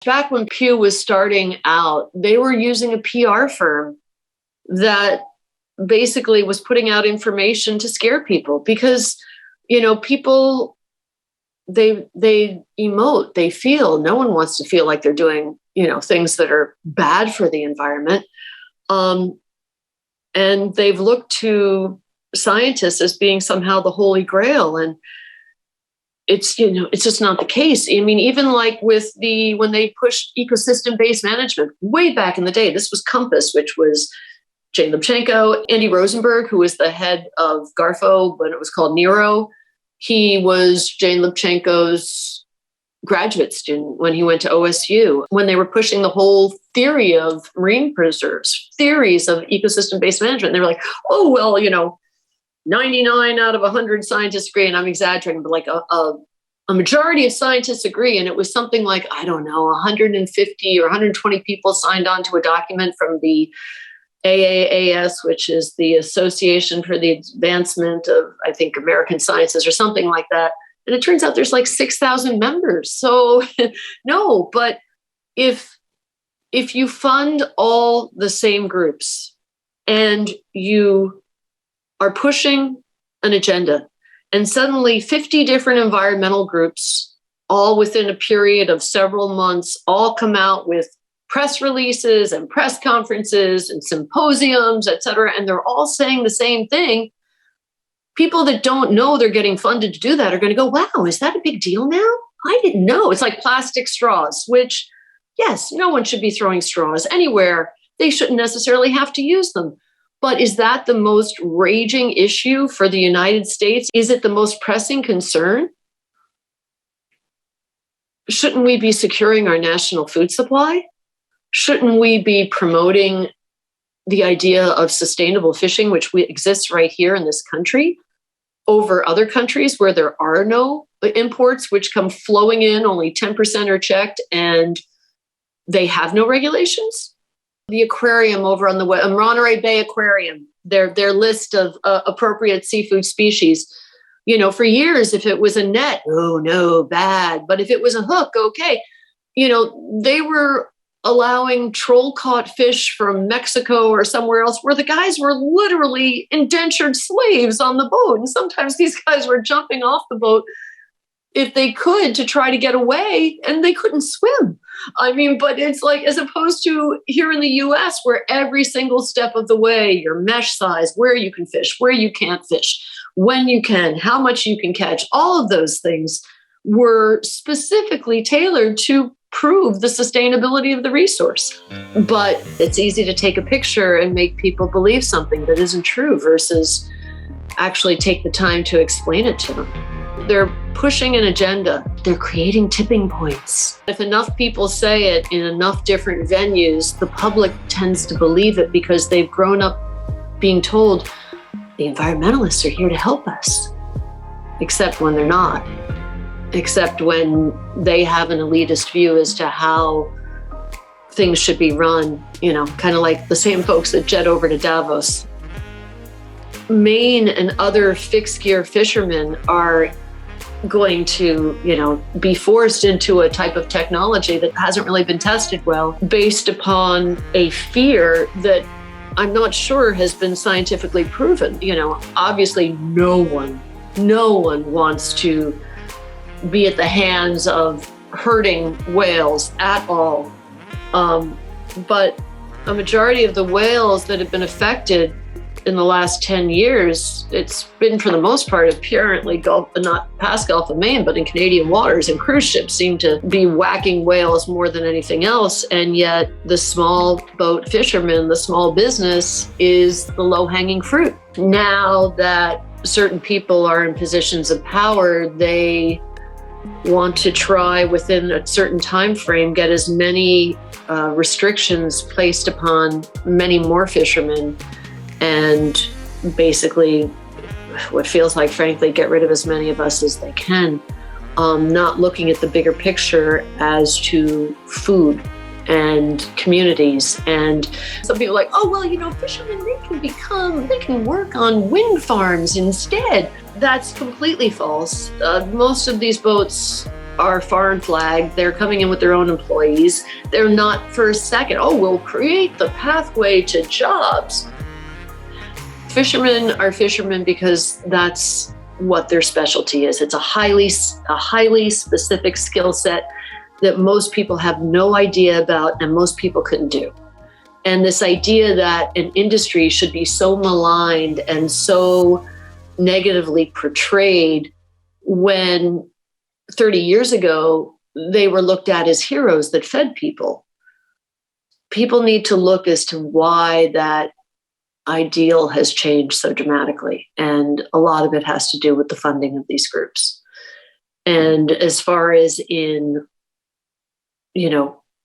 Back when Pew was starting out, they were using a PR firm that basically was putting out information to scare people because, people, they emote, they feel. No one wants to feel like they're doing, things that are bad for the environment. And they've looked to scientists as being somehow the holy grail. And it's just not the case. I mean, even like when they pushed ecosystem-based management way back in the day, this was Compass, which was Jane Lubchenco, Andy Rosenberg, who was the head of GARFO when it was called NERO. He was Jane Lubchenco's graduate student when he went to OSU, when they were pushing the whole theory of marine preserves, theories of ecosystem-based management. They were like, oh, well, 99 out of 100 scientists agree, and I'm exaggerating, but like a majority of scientists agree. And it was something like, I don't know, 150 or 120 people signed on to a document from the AAAS, which is the Association for the Advancement of, I think, American Sciences or something like that. And it turns out there's like 6,000 members. So no, but if you fund all the same groups and you are pushing an agenda, and suddenly 50 different environmental groups, all within a period of several months, all come out with press releases and press conferences and symposiums, et cetera, and they're all saying the same thing, people that don't know they're getting funded to do that are going to go, wow, is that a big deal now? I didn't know. It's like plastic straws, which, yes, no one should be throwing straws anywhere. They shouldn't necessarily have to use them. But is that the most raging issue for the United States? Is it the most pressing concern? Shouldn't we be securing our national food supply? Shouldn't we be promoting the idea of sustainable fishing, which exists right here in this country, over other countries where there are no imports, which come flowing in, only 10% are checked, and they have no regulations? The aquarium over on the Monterey Bay Aquarium, their list of appropriate seafood species, for years, if it was a net, oh no, bad. But if it was a hook, okay. They were allowing troll caught fish from Mexico or somewhere else where the guys were literally indentured slaves on the boat. And sometimes these guys were jumping off the boat if they could to try to get away, and they couldn't swim. But it's like, as opposed to here in the US, where every single step of the way, your mesh size, where you can fish, where you can't fish, when you can, how much you can catch, all of those things were specifically tailored to prove the sustainability of the resource. But it's easy to take a picture and make people believe something that isn't true versus actually take the time to explain it to them. They're pushing an agenda. They're creating tipping points. If enough people say it in enough different venues, the public tends to believe it because they've grown up being told the environmentalists are here to help us, except when they're not. Except when they have an elitist view as to how things should be run, kind of like the same folks that jet over to Davos. Maine and other fixed gear fishermen are going to, be forced into a type of technology that hasn't really been tested well, based upon a fear that I'm not sure has been scientifically proven. Obviously no one wants to be at the hands of hurting whales at all. But a majority of the whales that have been affected in the last 10 years, it's been for the most part apparently not past Gulf of Maine, but in Canadian waters, and cruise ships seem to be whacking whales more than anything else. And yet the small boat fisherman, the small business, is the low-hanging fruit. Now that certain people are in positions of power, they want to try within a certain time frame get as many restrictions placed upon many more fishermen, and basically what feels like, frankly, get rid of as many of us as they can, not looking at the bigger picture as to food and communities. And some people are like, oh, well, fishermen, they can work on wind farms instead. That's completely false. Most of these boats are foreign flagged. They're coming in with their own employees. They're not for a second, we'll create the pathway to jobs. Fishermen are fishermen because that's what their specialty is. It's a highly specific skill set that most people have no idea about and most people couldn't do. And this idea that an industry should be so maligned and so negatively portrayed, when 30 years ago they were looked at as heroes that fed people. People need to look as to why that ideal has changed so dramatically. And a lot of it has to do with the funding of these groups. And as far as in,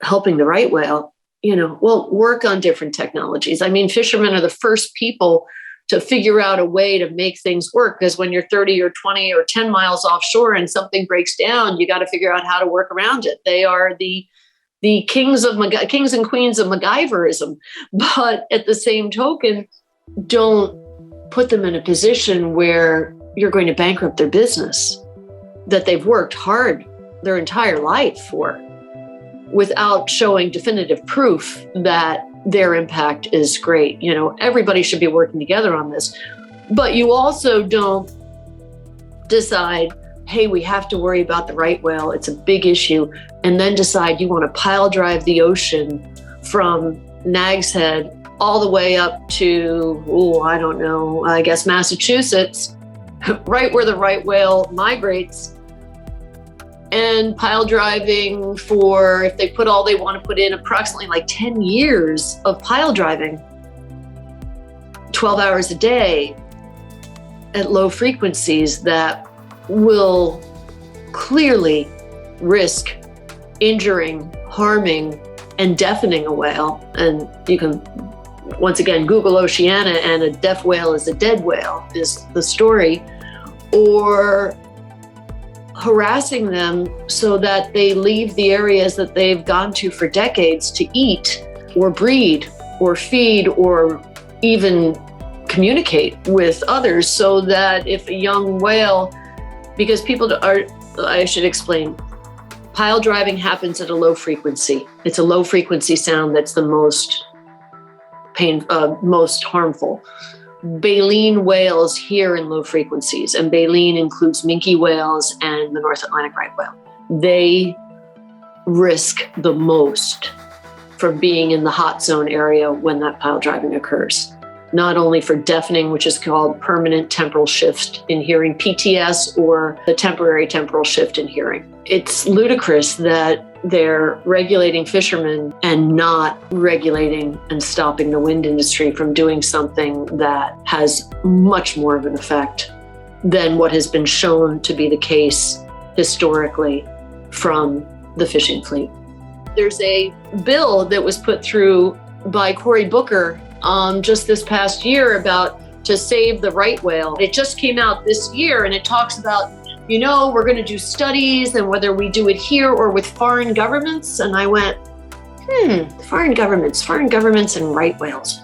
helping the right whale, work on different technologies. Fishermen are the first people to figure out a way to make things work. Because when you're 30 or 20 or 10 miles offshore and something breaks down, you got to figure out how to work around it. They are the kings and queens of MacGyverism. But at the same token, don't put them in a position where you're going to bankrupt their business that they've worked hard their entire life for, without showing definitive proof that their impact is great. Everybody should be working together on this. But you also don't decide, hey, we have to worry about the right whale, it's a big issue, and then decide you want to pile drive the ocean from Nag's Head all the way up to, I don't know, I guess Massachusetts, right where the right whale migrates, and pile driving for, if they put all they want to put in, approximately like 10 years of pile driving, 12 hours a day at low frequencies that will clearly risk injuring, harming, and deafening a whale. And you can, once again, Google Oceania and a deaf whale is a dead whale is the story. Or harassing them so that they leave the areas that they've gone to for decades to eat or breed or feed or even communicate with others, so that if a young whale, because I should explain, pile driving happens at a low frequency. It's a low frequency sound that's the most harmful. Baleen whales hear in low frequencies, and baleen includes minke whales and the North Atlantic right whale. They risk the most from being in the hot zone area when that pile driving occurs. Not only for deafening, which is called permanent temporal shift in hearing, PTS, or the temporary temporal shift in hearing. It's ludicrous that they're regulating fishermen and not regulating and stopping the wind industry from doing something that has much more of an effect than what has been shown to be the case historically from the fishing fleet. There's a bill that was put through by Cory Booker just this past year to save the right whale. It just came out this year, and it talks about, we're going to do studies and whether we do it here or with foreign governments. And I went, foreign governments and right whales.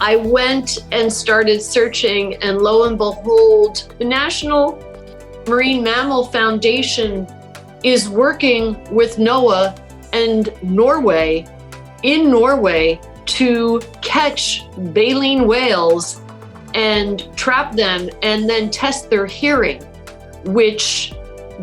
I went and started searching, and lo and behold, the National Marine Mammal Foundation is working with NOAA and Norway to catch baleen whales and trap them and then test their hearing, which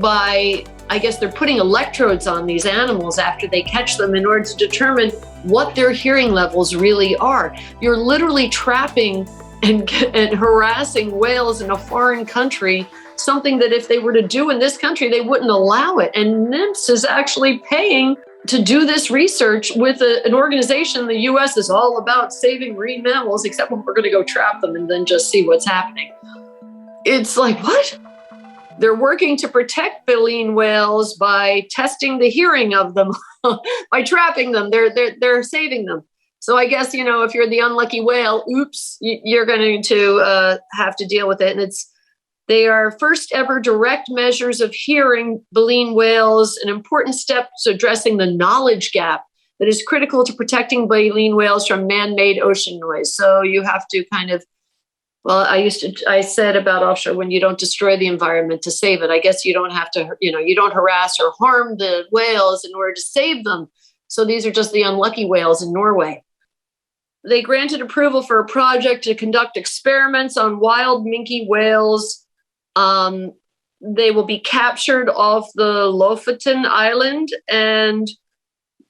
I guess they're putting electrodes on these animals after they catch them in order to determine what their hearing levels really are. You're literally trapping and harassing whales in a foreign country, something that if they were to do in this country, they wouldn't allow it. And NIMS is actually paying to do this research with an organization. The U.S. is all about saving marine mammals, except when we're going to go trap them and then just see what's happening. It's like, what? They're working to protect baleen whales by testing the hearing of them, by trapping them. They're saving them. So I guess, if you're the unlucky whale, oops, you're going to have to deal with it. And they are first ever direct measures of hearing baleen whales, an important step to addressing the knowledge gap that is critical to protecting baleen whales from man-made ocean noise. So you have to I said about offshore, when you don't destroy the environment to save it, I guess you don't have to, you don't harass or harm the whales in order to save them. So these are just the unlucky whales in Norway. They granted approval for a project to conduct experiments on wild minke whales. They will be captured off the Lofoten Island, and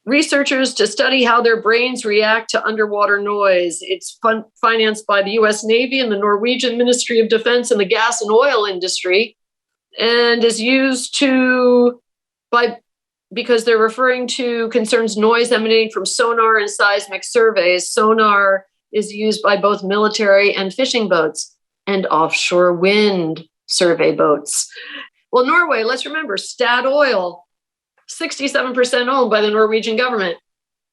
researchers to study how their brains react to underwater noise. It's financed by the U.S. Navy and the Norwegian Ministry of Defense and the gas and oil industry, and is used because they're referring to concerns noise emanating from sonar and seismic surveys. Sonar is used by both military and fishing boats and offshore wind survey boats. Well, Norway, let's remember, Statoil, 67% owned by the Norwegian government.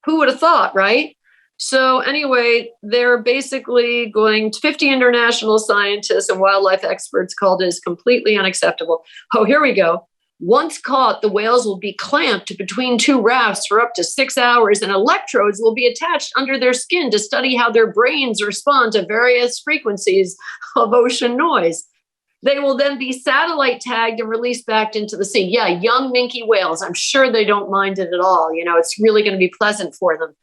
Who would have thought, right? So anyway, they're basically going to 50 international scientists and wildlife experts called it as completely unacceptable. Oh, here we go. Once caught, the whales will be clamped between two rafts for up to 6 hours, and electrodes will be attached under their skin to study how their brains respond to various frequencies of ocean noise. They will then be satellite tagged and released back into the sea. Yeah, young minke whales. I'm sure they don't mind it at all. You know, it's really going to be pleasant for them.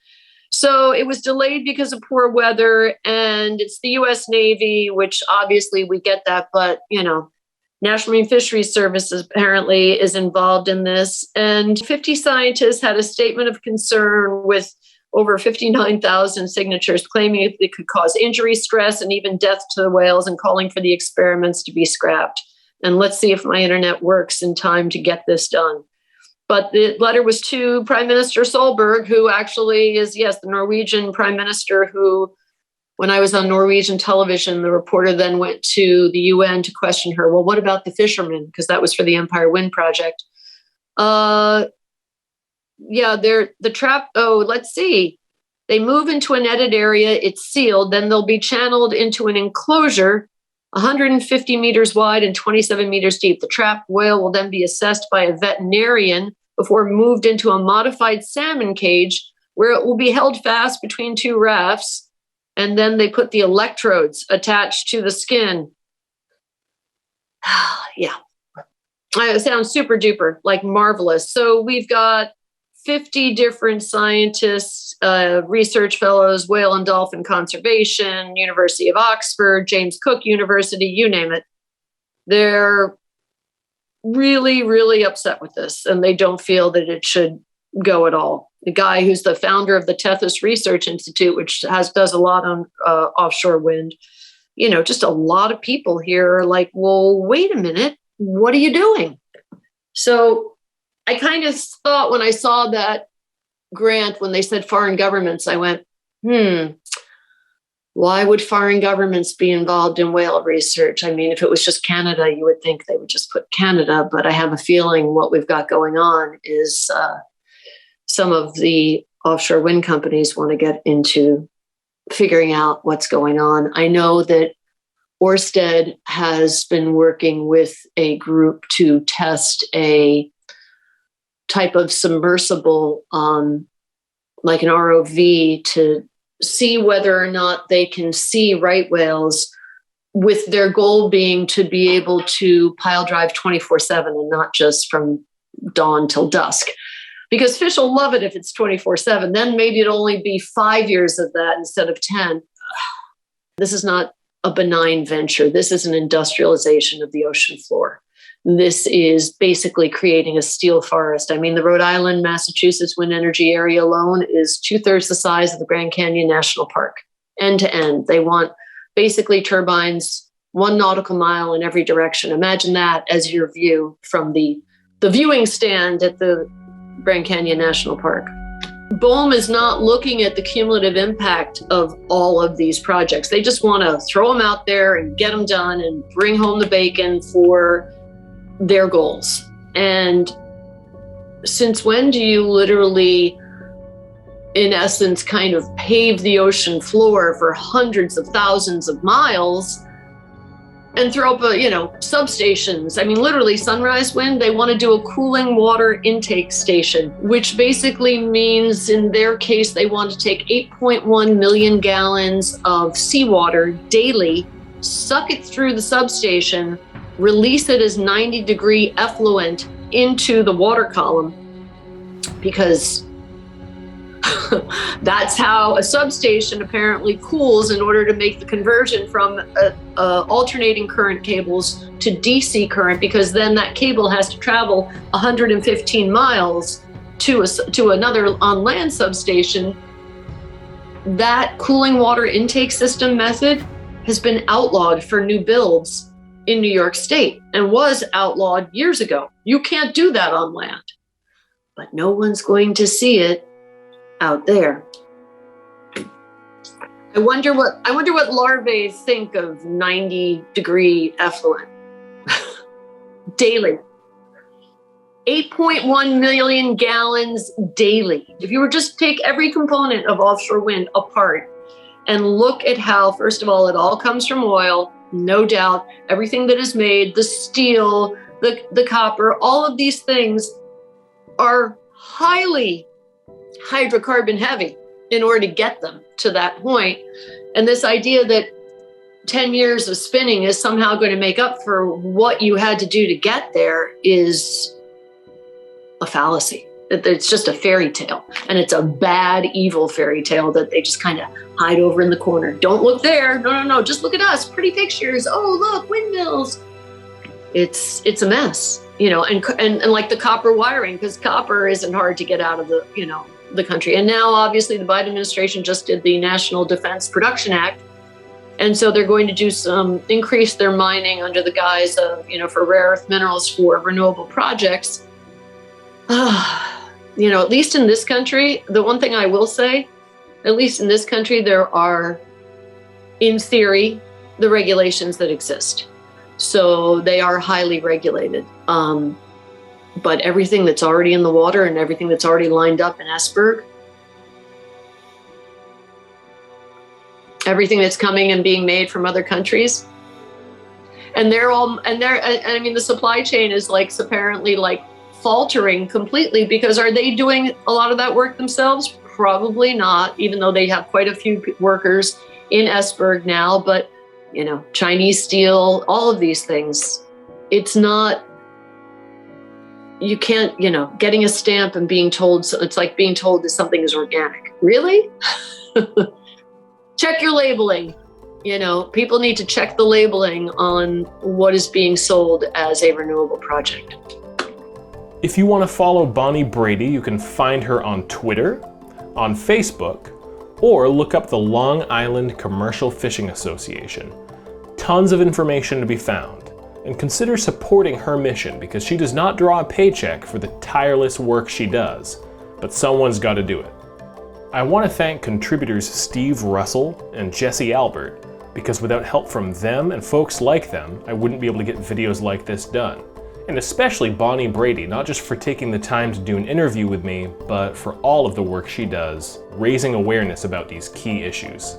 So it was delayed because of poor weather, and it's the U.S. Navy, which obviously we get that, but, you know, National Marine Fisheries Service apparently is involved in this. And 50 scientists had a statement of concern with over 59,000 signatures claiming it could cause injury, stress, and even death to the whales, and calling for the experiments to be scrapped. And let's see if my internet works in time to get this done. But the letter was to Prime Minister Solberg, who actually is, yes, the Norwegian Prime Minister who, when I was on Norwegian television, the reporter then went to the UN to question her. Well, what about the fishermen? Because that was for the Empire Wind Project. They're the trap. Oh, let's see. They move into a netted area. It's sealed. Then they'll be channeled into an enclosure 150 meters wide and 27 meters deep. The trapped whale will then be assessed by a veterinarian before moved into a modified salmon cage where it will be held fast between two rafts. And then they put the electrodes attached to the skin. Yeah. It sounds super duper, like marvelous. So we've got 50 different scientists, research fellows, whale and dolphin conservation, University of Oxford, James Cook University, you name it. They're really, really upset with this, and they don't feel that it should go at all. The guy who's the founder of the Tethys Research Institute, which does a lot on offshore wind, you know, just a lot of people here are like, well, wait a minute, what are you doing? So I kind of thought when I saw that grant, when they said foreign governments, I went, why would foreign governments be involved in whale research? I mean, if it was just Canada, you would think they would just put Canada, but I have a feeling what we've got going on is some of the offshore wind companies want to get into figuring out what's going on. I know that Ørsted has been working with a group to test a type of submersible, like an ROV, to see whether or not they can see right whales, with their goal being to be able to pile drive 24/7 and not just from dawn till dusk. Because fish will love it if it's 24/7. Then maybe it'll only be 5 years of that instead of 10. This is not a benign venture. This is an industrialization of the ocean floor. This is basically creating a steel forest. I mean, the Rhode Island, Massachusetts wind energy area alone is 2/3 the size of the Grand Canyon National Park, end to end. They want basically turbines 1 nautical mile in every direction. Imagine that as your view from the viewing stand at the Grand Canyon National Park. BOEM is not looking at the cumulative impact of all of these projects. They just want to throw them out there and get them done and bring home the bacon for their goals. And since when do you literally, in essence, kind of pave the ocean floor for hundreds of thousands of miles and throw up substations? I mean, literally Sunrise Wind, they want to do a cooling water intake station, which basically means in their case, they want to take 8.1 million gallons of seawater daily, suck it through the substation, release it as 90-degree effluent into the water column, because that's how a substation apparently cools in order to make the conversion from alternating current cables to DC current, because then that cable has to travel 115 miles to another on-land substation. That cooling water intake system method has been outlawed for new builds in New York State and was outlawed years ago. You can't do that on land, but no one's going to see it out there. I wonder what larvae think of 90-degree effluent daily. 8.1 million gallons daily. If you were just take every component of offshore wind apart and look at how, first of all, it all comes from oil, no doubt, everything that is made, the steel, the copper, all of these things are highly hydrocarbon heavy in order to get them to that point. And this idea that 10 years of spinning is somehow going to make up for what you had to do to get there is a fallacy. It's just a fairy tale, and it's a bad, evil fairy tale that they just kind of hide over in the corner. Don't look there. No. Just look at us. Pretty pictures. Oh, look, windmills. It's a mess, and like the copper wiring, because copper isn't hard to get out of the country. And now, obviously, the Biden administration just did the National Defense Production Act. And so they're going to do increase their mining under the guise of, for rare earth minerals for renewable projects. At least in this country, the one thing I will say, at least in this country, there are, in theory, the regulations that exist. So they are highly regulated. But everything that's already in the water and everything that's already lined up in Esberg, everything that's coming and being made from other countries, and the supply chain is apparently faltering completely, because are they doing a lot of that work themselves? Probably not, even though they have quite a few workers in Esberg now. But Chinese steel, all of these things, it's not, you can't, getting a stamp and being told, so it's like being told that something is organic. Really? Check your labeling. People need to check the labeling on what is being sold as a renewable project. If you want to follow Bonnie Brady, you can find her on Twitter, on Facebook, or look up the Long Island Commercial Fishing Association. Tons of information to be found, and consider supporting her mission, because she does not draw a paycheck for the tireless work she does, but someone's got to do it. I want to thank contributors Steve Russell and Jesse Albert, because without help from them and folks like them, I wouldn't be able to get videos like this done. And especially Bonnie Brady, not just for taking the time to do an interview with me, but for all of the work she does, raising awareness about these key issues.